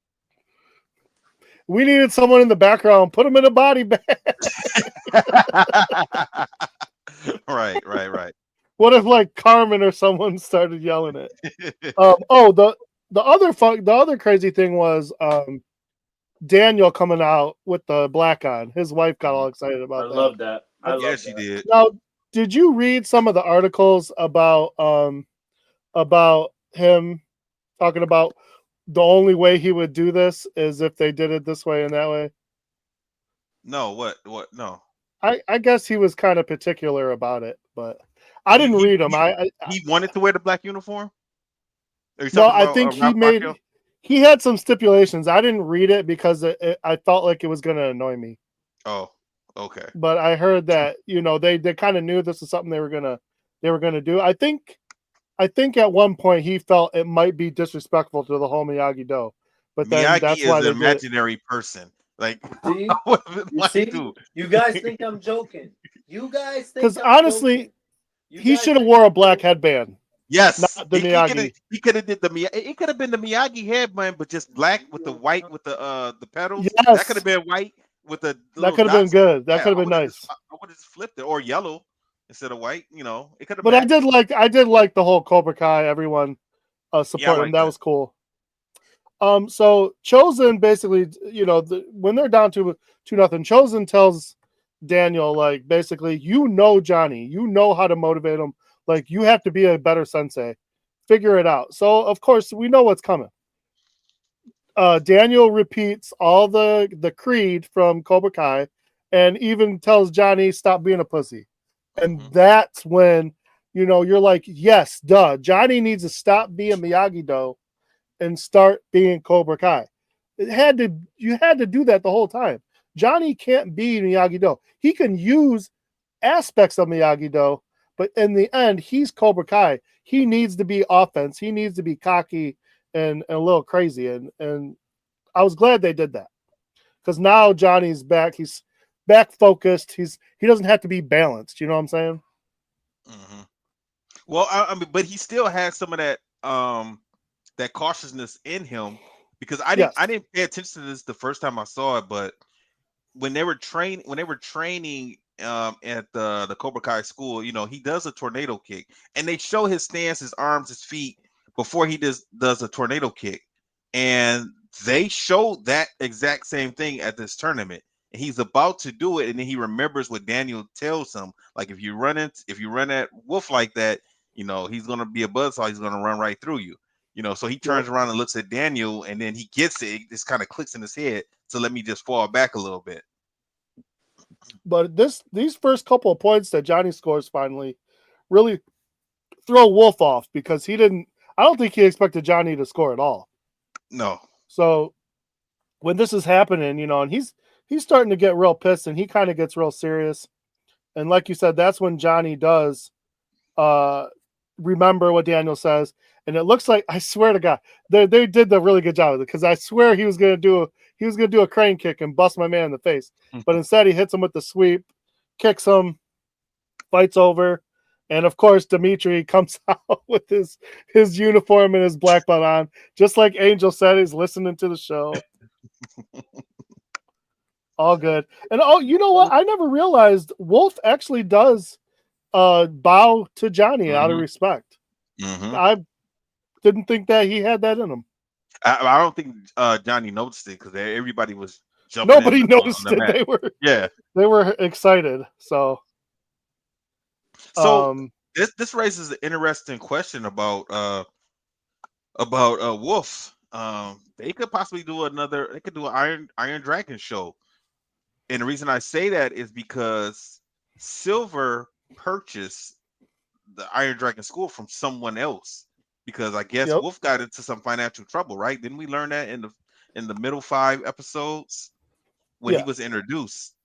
We needed someone in the background. Put him in a body bag. Right. What if like Carmen or someone started yelling it? The other crazy thing was Daniel coming out with the black on. His wife got all excited about that. I love that. Yes, she did. Now, did you read some of the articles about him talking about the only way he would do this is if they did it this way and that way? No, what? No. I guess he was kind of particular about it, but I didn't read him. He wanted to wear the black uniform? No, I think he had some stipulations. I didn't read it because I felt like it was going to annoy me. Oh, okay. But I heard that they kind of knew this is something they were gonna do. I think I think at one point he felt it might be disrespectful to the whole Miyagi-Do, but then Miyagi that's is why an they did. imaginary person. Like, See? like, See? dude. You guys think I'm joking. You guys think Because I'm honestly, joking. You he guys should have think wore a I'm black joking. headband, Yes, not the Miyagi. he could have did the Miyagi. It could have been the Miyagi headband, but just black with the white with the pedals. That could Yes, have been white with the that little could have been dots. good. That Yeah, could have been nice. I would have just flipped it, or yellow instead of white. You know, it could have But I did matched. like the whole Cobra Kai. Everyone Yeah, I support him. like That that. was cool. So Chosen basically, when they're down to 2-0, Chosen tells Daniel, like, basically, Johnny, you know how to motivate him. Like, you have to be a better sensei. Figure it out. So of course we know what's coming. Daniel repeats all the creed from Cobra Kai, and even tells Johnny, stop being a pussy. And that's when you're like, yes, duh. Johnny needs to stop being Miyagi-Do and start being Cobra Kai. You had to do that the whole time. Johnny can't be Miyagi-Do. He can use aspects of Miyagi-Do, but in the end, he's Cobra Kai. He needs to be offense. He needs to be cocky and a little crazy. And I was glad they did that, because now Johnny's back. He's back focused. He doesn't have to be balanced. You know what I'm saying? Mm-hmm. Well, I mean, but he still has some of that cautiousness in him, because I didn't pay attention to this the first time I saw it, but when they were training at the Cobra Kai school, he does a tornado kick, and they show his stance, his arms, his feet before he does a tornado kick, and they show that exact same thing at this tournament. And he's about to do it, and then he remembers what Daniel tells him, like, if you run at Wolf like that, he's gonna be a buzzsaw, he's gonna run right through you. So he turns around and looks at Daniel, and then he gets it. It just kind of clicks in his head. So let me just fall back a little bit. But these first couple of points that Johnny scores finally really throw Wolf off, because I don't think he expected Johnny to score at all. No. So when this is happening, and he's starting to get real pissed, and he kind of gets real serious. And like you said, that's when Johnny does remember what Daniel says. And it looks like, I swear to God, they did the really good job of it, because I swear he was gonna do a crane kick and bust my man in the face. But instead he hits him with the sweep, kicks him, fights over. And of course, Dimitri comes out with his uniform and his black belt on, just like Angel said. He's listening to the show. All good. And you know what? I never realized Wolf actually does bow to Johnny out of respect. I didn't think that he had that in him. I don't think Johnny noticed it, because everybody was jumping. Nobody noticed it. They were excited. So this raises an interesting question about Wolf. They could possibly do they could do an Iron Dragon show. And the reason I say that is because Silver purchased the Iron Dragon School from someone else, because I guess Wolf got into some financial trouble, right? Didn't we learn that in the middle 5 episodes when he was introduced?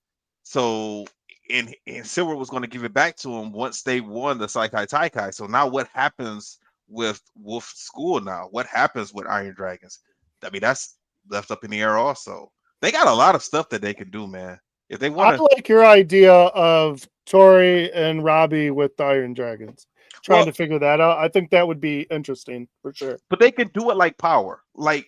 So and Silver was going to give it back to him once they won the Saikai Taikai. So now what happens with Wolf's school now? What happens with Iron Dragons? I mean, that's left up in the air also. They got a lot of stuff that they can do, man. If they want to. I like your idea of Tori and Robbie with the Iron Dragons, trying to figure that out. I think that would be interesting for sure. But they can do it like Power. Like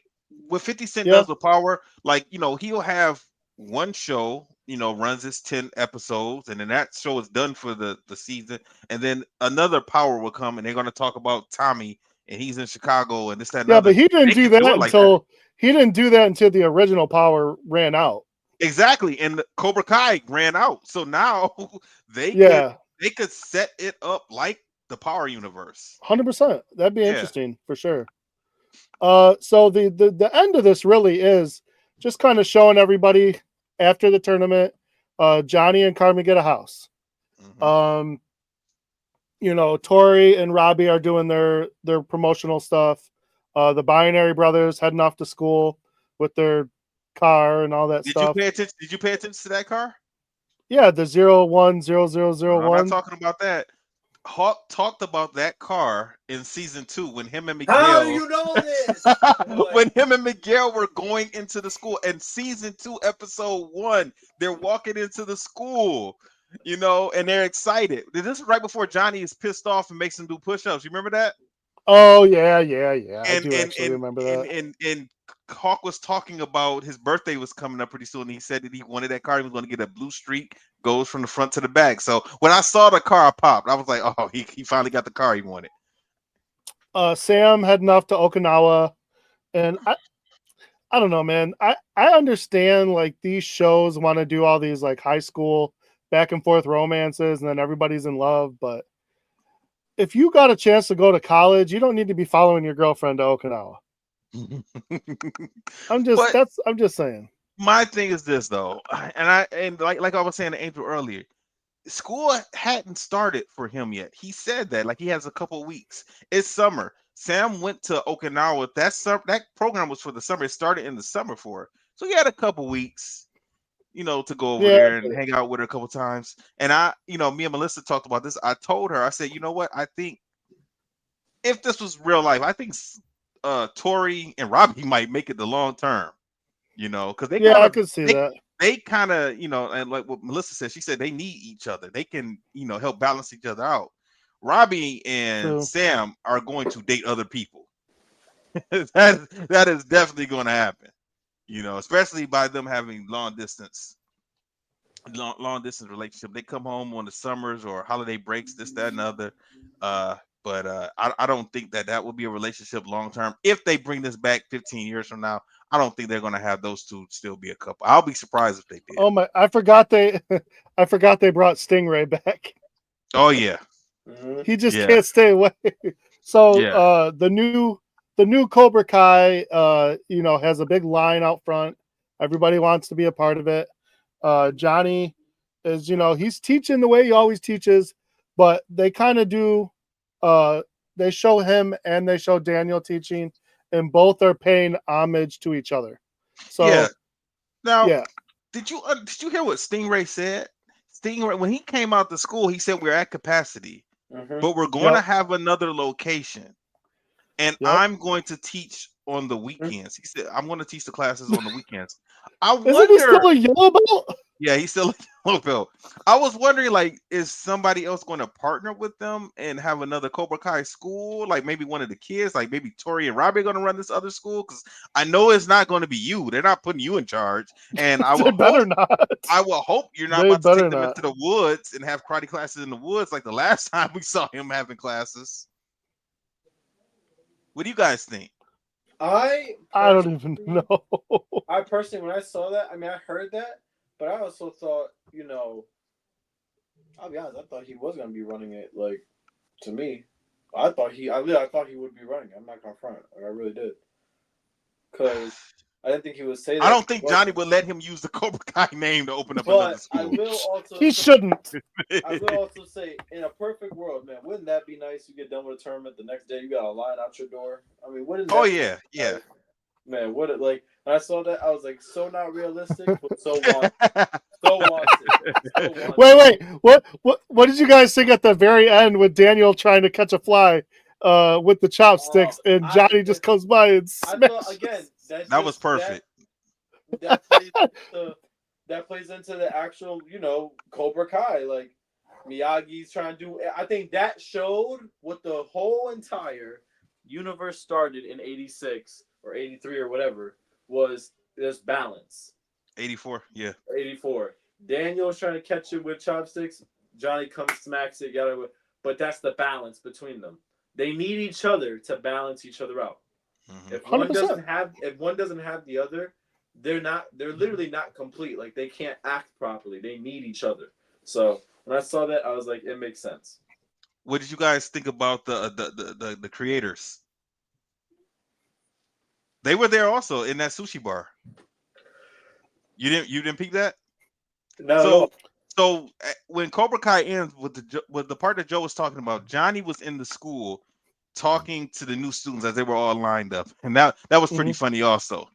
what 50 Cent does with Power, like, he'll have one show, runs its 10 episodes, and then that show is done for the season. And then another Power will come, and they're going to talk about Tommy, and he's in Chicago, and this, that, and but he didn't do that until the original Power ran out. Exactly, and the Cobra Kai ran out. So now they could set it up like the Power universe. 100%. That'd be interesting for sure. So the end of this really is just kind of showing everybody after the tournament, Johnny and Carmen get a house. Tori and Robbie are doing their promotional stuff. The Binary Brothers heading off to school with their car and all that stuff. Did you pay attention to that car? Yeah, the 010001. I'm not talking about that. Hawk talked about that car in season 2 when him and How do Miguel you know this? when him and Miguel were going into the school. And season 2, episode 1, they're walking into the school, and they're excited. This is right before Johnny is pissed off and makes him do push-ups. You remember that? Oh yeah. I And do and actually and remember and that. and Hawk was talking about his birthday was coming up pretty soon. And he said that he wanted that car. He was going to get a blue streak, goes from the front to the back. So when I saw the car, I popped. I was like, oh, he finally got the car he wanted. Sam heading off to Okinawa, and I don't know, man. I understand like these shows want to do all these like high school back and forth romances, and then everybody's in love. But if you got a chance to go to college, you don't need to be following your girlfriend to Okinawa. I'm just saying. My thing is this though, and like I was saying to Angel earlier, school hadn't started for him yet. He said that like he has a couple weeks. It's summer. Sam went to Okinawa. That program was for the summer. It started in the summer for her. So he had a couple weeks, to go over Yeah. there and hang out with her a couple times. And me and Melissa talked about this. I told her, I said, you know what? I think if this was real life, I think Tori and Robbie might make it the long term. Because I could see that. They kind of, and like what Melissa said, she said they need each other. They can, help balance each other out. Robbie and True. Sam are going to date other people. that is definitely going to happen. Especially by them having long distance relationship. They come home on the summers or holiday breaks, this, that, and other. But I don't think that would be a relationship long term. If they bring this back 15 years from now, I don't think they're going to have those two still be a couple. I'll be surprised if they did. Oh my! I forgot they brought Stingray back. Oh yeah, he just can't stay away. So the new Cobra Kai, has a big line out front. Everybody wants to be a part of it. Johnny is, he's teaching the way he always teaches, but they kind of do. They show him and they show Daniel teaching, and both are paying homage to each other. So now, did you hear what Stingray said? Stingray, when he came out to school, he said we're at capacity, but we're going to have another location, and I'm going to teach on the weekends. He said I'm going to teach the classes on the weekends. Isn't he still a yellow belt? Yeah, he's still a yellow belt. I was wondering, like, is somebody else going to partner with them and have another Cobra Kai school? Like maybe one of the kids, like maybe Tori and Robbie are going to run this other school? Because I know it's not going to be you. They're not putting you in charge. And I will hope you're not about to take them into the woods and have karate classes in the woods like the last time we saw him having classes. What do you guys think? I don't even know. I personally, when I saw that, I mean, I heard that, but I also thought, I'll be honest, I thought he was gonna be running it. Like, to me, I thought he would be running. I'm not gonna front. Like, I really did, because I didn't think he would say that. I don't think Johnny would let him use the Cobra Kai name to open up another school. I will also he shouldn't. I will also say, in a perfect world, man, wouldn't that be nice? You get done with a tournament, the next day you got a line out your door. I mean, wouldn't that? Oh yeah, yeah. Like, man, what it like? When I saw that, I was like, so not realistic, but so wanted. Wait. What did you guys think at the very end with Daniel trying to catch a fly with the chopsticks and Johnny just comes by and smashes? I thought, again, that was perfect. That plays into the actual, Cobra Kai. Like, Miyagi's trying to do. I think that showed what the whole entire universe started in '86 or '83 or whatever was this balance. 84, yeah. 84. Daniel's trying to catch it with chopsticks. Johnny comes, smacks it, but that's the balance between them. They need each other to balance each other out. Mm-hmm. If one doesn't have the other, they're literally not complete. Like, they can't act properly. They need each other. So when I saw that, I was like, it makes sense. What did you guys think about the creators? They were there also in that sushi bar. You didn't peek that? No. So when Cobra Kai ends with the part that Joe was talking about, Johnny was in the school talking to the new students as they were all lined up, and that was pretty funny also.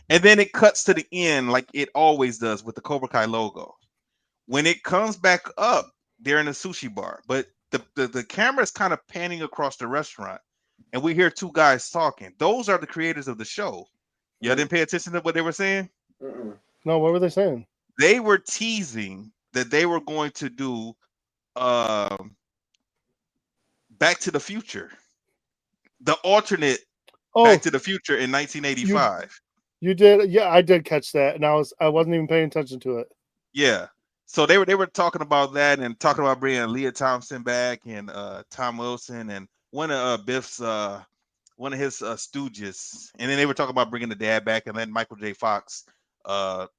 And then it cuts to the end like it always does with the Cobra Kai logo. When it comes back up, they're in a sushi bar, but the camera is kind of panning across the restaurant, and we hear two guys talking. Those are the creators of the show. Y'all didn't pay attention to what they were saying? No, what were they saying? They were teasing that they were going to do Back to the Future, the alternate Back to the Future in 1985. You did, yeah, I did catch that, and I wasn't even paying attention to it. Yeah, so they were talking about that and talking about bringing Leah Thompson back and Tom Wilson and one of Biff's one of his stooges, and then they were talking about bringing the dad back and letting Michael J. Fox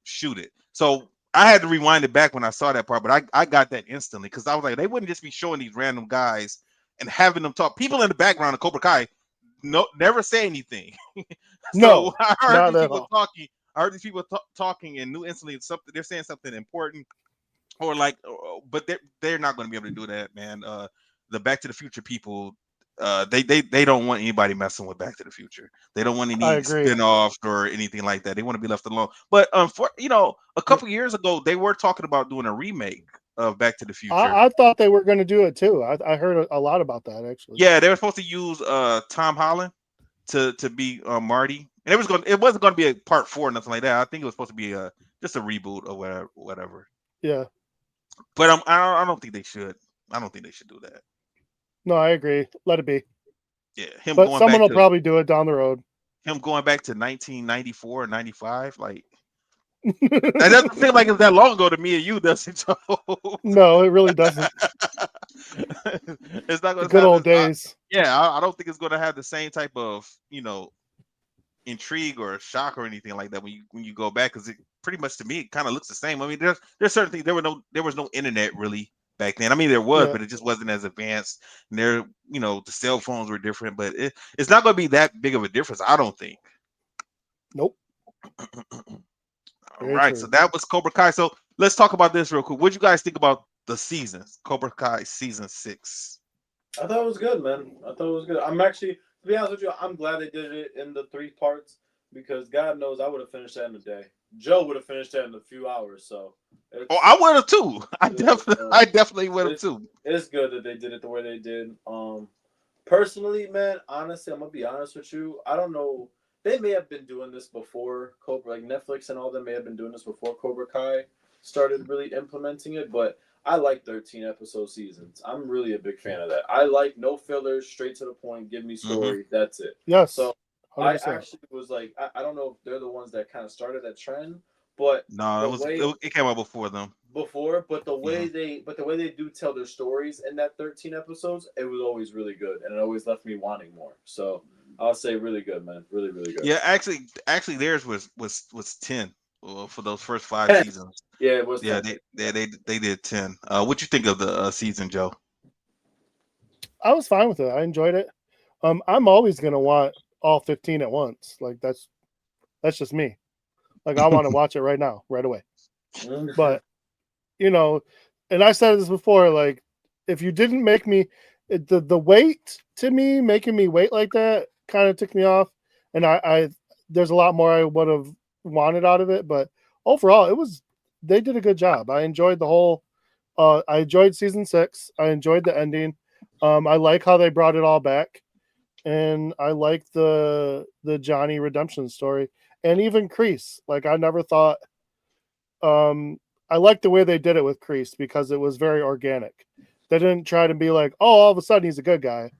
shoot it. So I had to rewind it back when I saw that part, but I got that instantly because I was like, they wouldn't just be showing these random guys and having them talk. People in the background of Cobra Kai never say anything. So I heard these people talking. I heard these people talking and knew instantly something. They're saying something important, or like, but they're not going to be able to do that, man. The Back to the Future people, they don't want anybody messing with Back to the Future. They don't want any spin-offs or anything like that. They want to be left alone. But a couple years ago, they were talking about doing a remake of Back to the Future. I thought they were going to do it too. I heard a lot about that actually. Yeah, they were supposed to use Tom Holland to be Marty, and it wasn't going to be a part 4 or nothing like that. I think it was supposed to be just a reboot or whatever. Yeah, but I don't think they should. I don't think they should do that. No, I agree. Let it be. Yeah, but someone will probably do it down the road. Him going back to 1994 or 95, like that doesn't feel like it's that long ago to me and you, does it? No, it really doesn't. It's not going to good old days. I don't think it's going to have the same type of intrigue or shock or anything like that when you go back, because it pretty much to me it kind of looks the same. I mean, there's certain things. There was no internet really back then. I mean, there was, but it just wasn't as advanced. And the cell phones were different, but it's not going to be that big of a difference, I don't think. Nope. All right, so that was Cobra Kai. So let's talk about this real quick. What you guys think about the seasons? Cobra Kai season 6. I thought it was good, man. I thought it was good. I'm actually, to be honest with you, I'm glad they did it in the 3 parts, because God knows I would have finished that in a day. Joe would have finished that in a few hours. So. I would have too. I definitely would have too. It's good that they did it the way they did. Personally, man, honestly, I'm gonna be honest with you. I don't know. They may have been doing this before Cobra, like Netflix and all them may have been doing this before Cobra Kai started really implementing it. But I like 13 episode seasons. I'm really a big fan of that. I like no fillers, straight to the point. Give me story. Mm-hmm. That's it. Yes. So 100%. I actually was like, I don't know if they're the ones that kind of started that trend. But no, it came out before them. But the way they do tell their stories in that 13 episodes, it was always really good, and it always left me wanting more. So I'll say really good, man, really really good. Yeah, actually, theirs was 10 for those first 5 seasons. Yeah, it was. Yeah, 10. they did 10. What you think of the season, Joe? I was fine with it. I enjoyed it. I'm always gonna want all 15 at once. Like that's just me. Like, I want to watch it right now, right away. But, and I said this before, like, if you didn't make me, the wait to me, making me wait like that kind of took me off. And I there's a lot more I would have wanted out of it. But overall, they did a good job. I enjoyed the whole, I enjoyed season 6. I enjoyed the ending. I like how they brought it all back. And I like the Johnny redemption story. And even Kreese, like I never thought. I like the way they did it with Kreese because it was very organic. They didn't try to be like, oh, all of a sudden he's a good guy.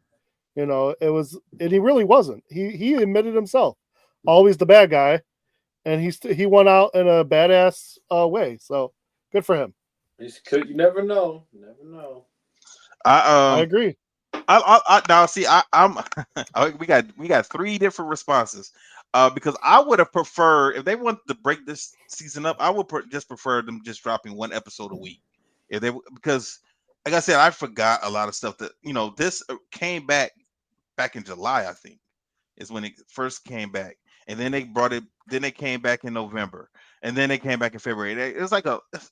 It was, and he really wasn't. He admitted himself, always the bad guy, and he went out in a badass way. So good for him. You never know. You never know. I agree. I now see. I'm. We got 3 different responses. Because I would have preferred, if they wanted to break this season up, I would just prefer them just dropping 1 episode a week. Because, like I said, I forgot a lot of stuff that this came back in July, I think, is when it first came back, and then they brought it. Then they came back in November, and then they came back in February. It was like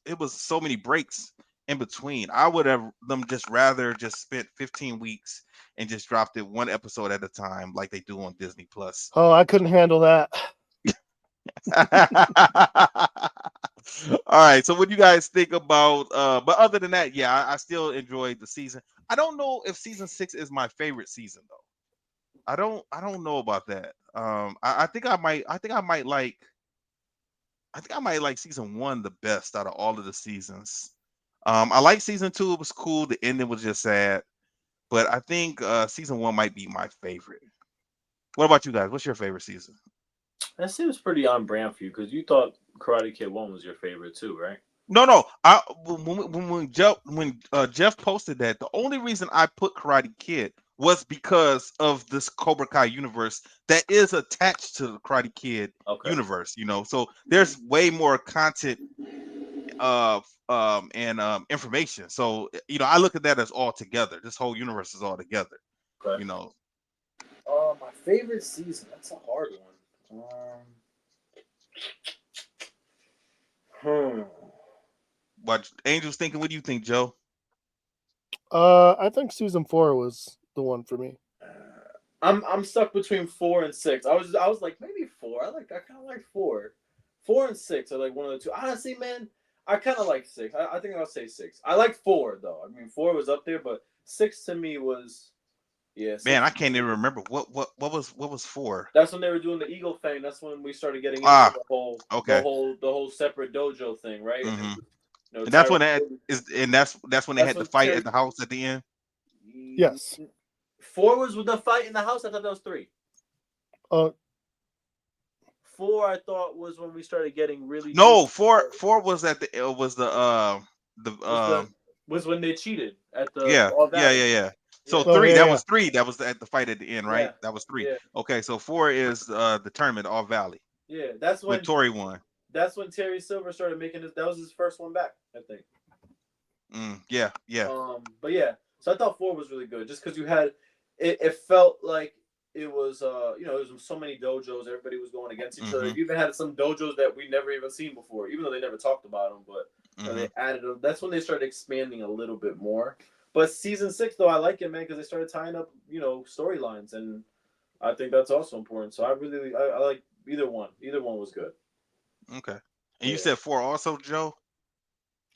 it was so many breaks in between. I would have them just rather just spent 15 weeks and just dropped it 1 episode at a time like they do on Disney Plus. Oh, I couldn't handle that. All right. So what do you guys think about but other than that, yeah, I still enjoyed the season. I don't know if season 6 is my favorite season though. I don't know about that. I think I might like season 1 the best out of all of the seasons. I like season 2, it was cool. The ending was just sad. But I think season 1 might be my favorite. What about you guys? What's your favorite season? That seems pretty on brand for you because you thought Karate Kid 1 was your favorite too, right? No. When Jeff posted that, the only reason I put Karate Kid was because of this Cobra Kai universe that is attached to the Karate Kid universe. So there's way more content and information. So I look at that as all together. This whole universe is all together. Okay. My favorite season. That's a hard one. What Angel's thinking? What do you think, Joe? I think season 4 was the one for me. I'm stuck between 4 and 6. I was like maybe 4. I kind of like 4. 4 and 6 are like one of the two. Honestly, man, I kind of like 6. I think I'll say 6. I like 4 though. I mean, 4 was up there, but 6 to me was Man, I can't even remember what was 4. That's when they were doing the Eagle thing. That's when we started getting into the whole separate dojo thing, right? Mm-hmm. And that's when that's when they had the fight at the house at the end. Yes. 4 was with the fight in the house. I thought that was 3. 4 I thought was when we started getting really. No, 4 was at was when they cheated at the yeah. So 3 that was 3 that was at the fight at the end, right? That was 3. Yeah. Okay, so 4 is the tournament All Valley. Yeah, that's when Tori won. That's when Terry Silver started making his. That was his first one back, I think. Yeah. But yeah, so I thought 4 was really good, just because you had it felt like it was there was so many dojos, everybody was going against each other. You even had some dojos that we never even seen before, even though they never talked about them, but they added them. That's when they started expanding a little bit more. But season 6 though, I like it, man, because they started tying up storylines, and I think that's also important. So I like either one. Either one was good. Okay. And you said 4 also, Joe?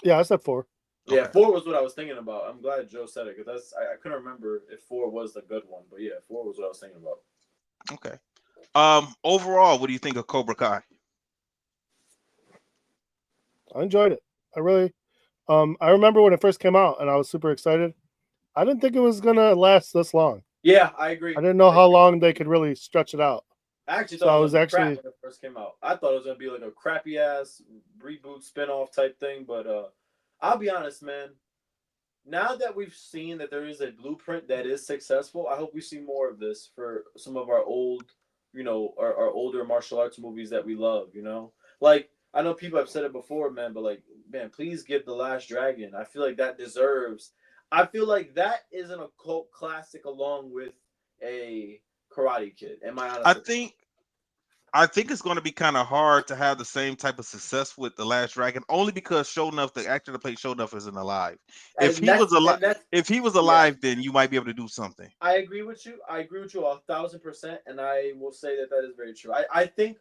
Yeah, I said 4. Yeah, okay. 4 was what I was thinking about. I'm glad Joe said it, because I couldn't remember if 4 was the good one, but yeah, 4 was what I was thinking about. Okay. Overall, what do you think of Cobra Kai? I enjoyed it. I really. I remember when it first came out, and I was super excited. I didn't think it was gonna last this long. Yeah, I agree. I didn't know how long they could really stretch it out. I actually thought it was crap when it first came out. I thought it was gonna be like a crappy ass reboot spinoff type thing, but I'll be honest, man. Now that we've seen that there is a blueprint that is successful, I hope we see more of this for some of our old, our older martial arts movies that we love. Like, I know people have said it before, man, but like, man, please give The Last Dragon. I feel like that deserves. I feel like that isn't a cult classic along with a Karate Kid. Am I honest? I think it's going to be kind of hard to have the same type of success with The Last Dragon, only because Sho'nuff, the actor that played Sho'nuff, isn't alive. If he was alive, then you might be able to do something. I agree with you. 1,000%, and I will say that is very true. I think.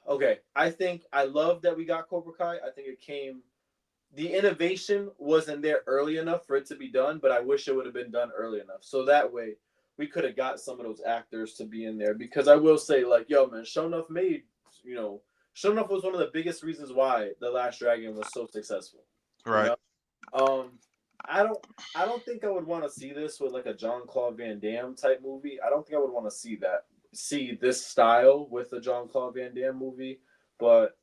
Okay, I love that we got Cobra Kai. I think it came. The innovation wasn't there early enough for it to be done, but I wish it would have been done early enough. So that way, we could have got some of those actors to be in there. Because I will say, like, yo, man, Sho'nuff Sho'nuff was one of the biggest reasons why The Last Dragon was so successful. Right. I don't think I would want to see this with like a Jean-Claude Van Damme type movie. I don't think I would want to see this style with a Jean-Claude Van Damme movie. But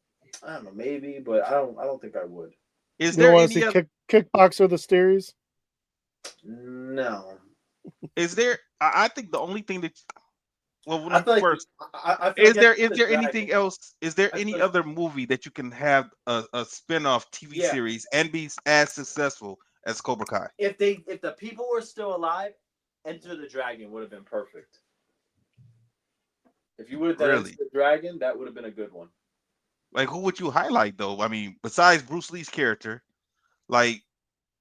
I don't know, maybe. But I don't think I would. Is there want to see Kickboxer the series? No. Is there? I think the only thing that. Well, first, is there anything else? Is there any other movie that you can have a spin-off TV series and be as successful as Cobra Kai? If the people were still alive, Enter the Dragon would have been perfect. If you would have done Enter the Dragon, that would have been a good one. Like, who would you highlight though? I mean, besides Bruce Lee's character, like,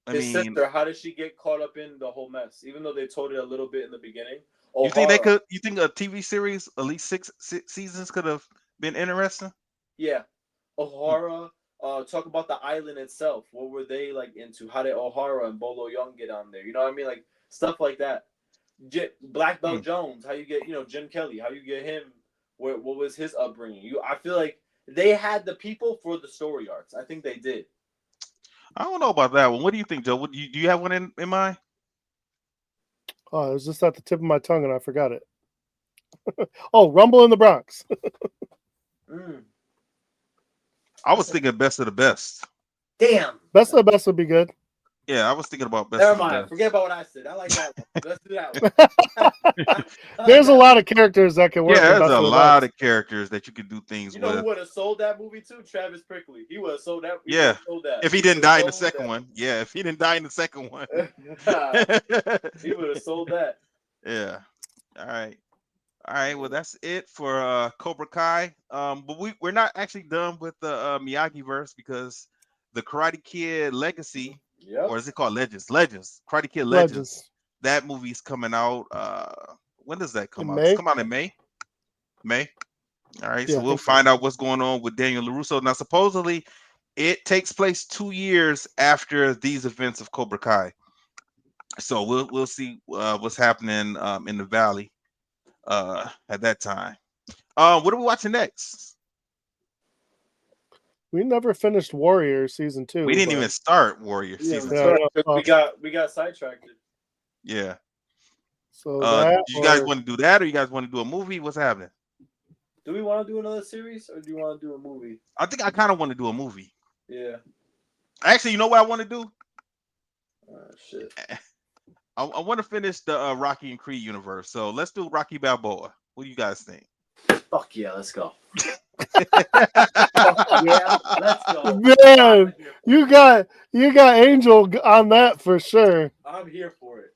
his sister. How did she get caught up in the whole mess? Even though they told it a little bit in the beginning. You think they could? You think a TV series, at least 6 seasons, could have been interesting? Yeah, Ohara. Talk about the island itself. What were they like into? How did Ohara and Bolo Young get on there? You know what I mean? Like stuff like that. Black Belt Jones. How you get Jim Kelly? How you get him? What was his upbringing? I feel like they had the people for the story arcs. I think they did. I don't know about that one. What do you think, Joe? Do you have one in mind? Oh, it was just at the tip of my tongue and I forgot it. Oh, Rumble in the Bronx. I was thinking Best of the Best. Damn. Best of the Best would be good. Yeah, I was thinking about Best Never of the mind. Best. Forget about what I said. I like that one. Let's do that one. There's a lot of characters that can work. Yeah, there's a lot of characters that you could do things with. You know who would have sold that movie too? Travis Prickly. He would have sold that. Yeah. If he didn't die in the second one. Yeah, if he didn't die in the second one. He would have sold that. Yeah. All right. Well, that's it for Cobra Kai. But we're not actually done with the Miyagi verse because the Karate Kid Legacy, or is it called Legends? Karate Kid Legends. That movie's coming out. When does that come out? It's come out in May. All right. Yeah, so we'll find out what's going on with Daniel LaRusso. Now, supposedly, it takes place 2 years after these events of Cobra Kai. So we'll see what's happening in the Valley at that time. What are we watching next? We never finished Warrior season 2. We didn't even start Warrior season 2. We got sidetracked. Yeah. So do you guys want to do that, or you guys want to do a movie? What's happening? Do we want to do another series, or do you want to do a movie? I think I kind of want to do a movie. Yeah. Actually, you know what I want to do? Shit. I want to finish the Rocky and Creed universe. So let's do Rocky Balboa. What do you guys think? Fuck yeah, let's go. Yeah, let's go. Man, you got Angel on that for sure. I'm here for it.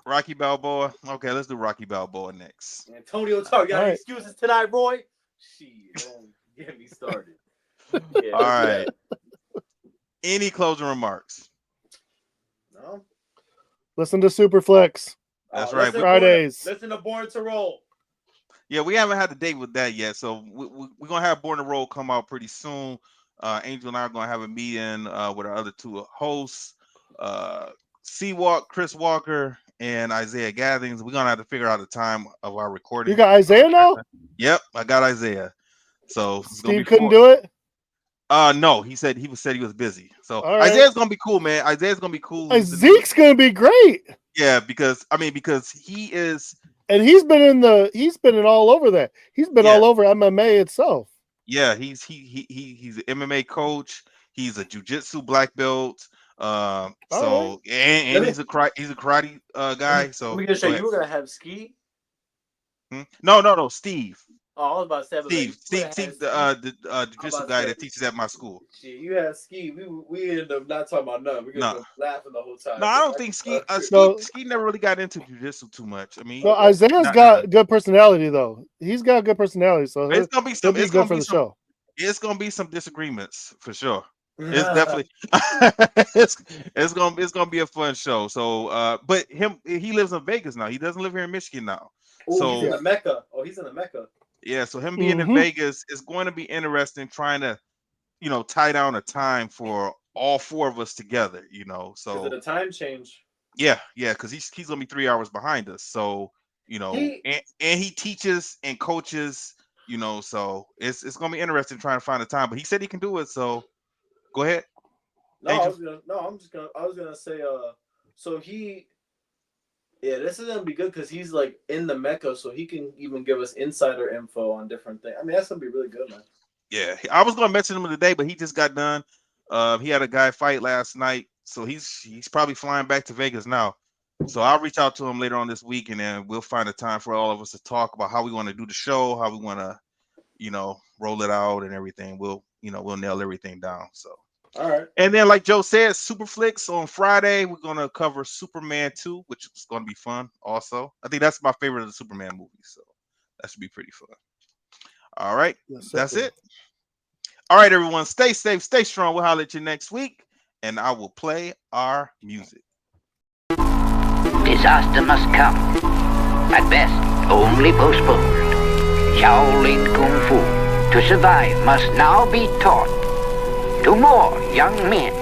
Rocky Balboa. Okay, let's do Rocky Balboa next. Antonio Tarr, got any excuses tonight, Roy? Shit, don't get me started. Yeah, all right. Any closing remarks? No. Listen to Superflex. That's right. Fridays. Listen to Born to Roll. Yeah, we haven't had a date with that yet, so we're gonna have Born to Roll come out pretty soon. Angel and I are gonna have a meeting with our other two hosts, Seawalk, Chris Walker, and Isaiah Gathings. We're gonna have to figure out the time of our recording. You got Isaiah now? Yep, I got Isaiah. So Steve couldn't do it. No, he said he was busy. So Isaiah's gonna be cool, man. Isaiah's gonna be cool. Zeke's gonna be great. Yeah, because he is. And he's been in all over that. He's been all over MMA itself. Yeah, he's an MMA coach. He's a jiu-jitsu black belt. And he's a karate guy. So we gonna show you were gonna have Ski. No, Steve. Oh, I was about to say Steve, the jiu-jitsu guy that teaches at my school. Shit, you had Ski. We ended up not talking about nothing. We're gonna be laughing the whole time. No, I don't think Ski never really got into jiu-jitsu too much. I mean, Isaiah's got good personality though. He's got good personality, so it's gonna be some. It's good for the show. It's gonna be some disagreements for sure. It's definitely it's gonna be a fun show. So, but he lives in Vegas now. He doesn't live here in Michigan now. Ooh, so he's in the Mecca. He's in the Mecca. Yeah, so him being in Vegas is going to be interesting, trying to, tie down a time for all four of us together, So the time change. Yeah, because he's gonna be 3 hours behind us. So, and he teaches and coaches, so it's gonna be interesting trying to find a time. But he said he can do it, so go ahead. No, I was gonna say so this is gonna be good because he's like in the Mecca, so he can even give us insider info on different things. I mean, that's gonna be really good, man. Yeah, I was gonna mention him today, but he just got done. He had a guy fight last night, so he's probably flying back to Vegas now. So I'll reach out to him later on this week, and then we'll find a time for all of us to talk about how we want to do the show, how we want to, roll it out and everything. We'll nail everything down. So. All right. And then, like Joe said, Superflix on Friday. We're gonna cover Superman 2, which is gonna be fun. Also, I think that's my favorite of the Superman movies, so that should be pretty fun. All right, that's it. All right, everyone, stay safe, stay strong. We'll holler at you next week, and I will play our music. Disaster must come. At best, only postponed. Shaolin Kung Fu to survive must now be taught to more young men.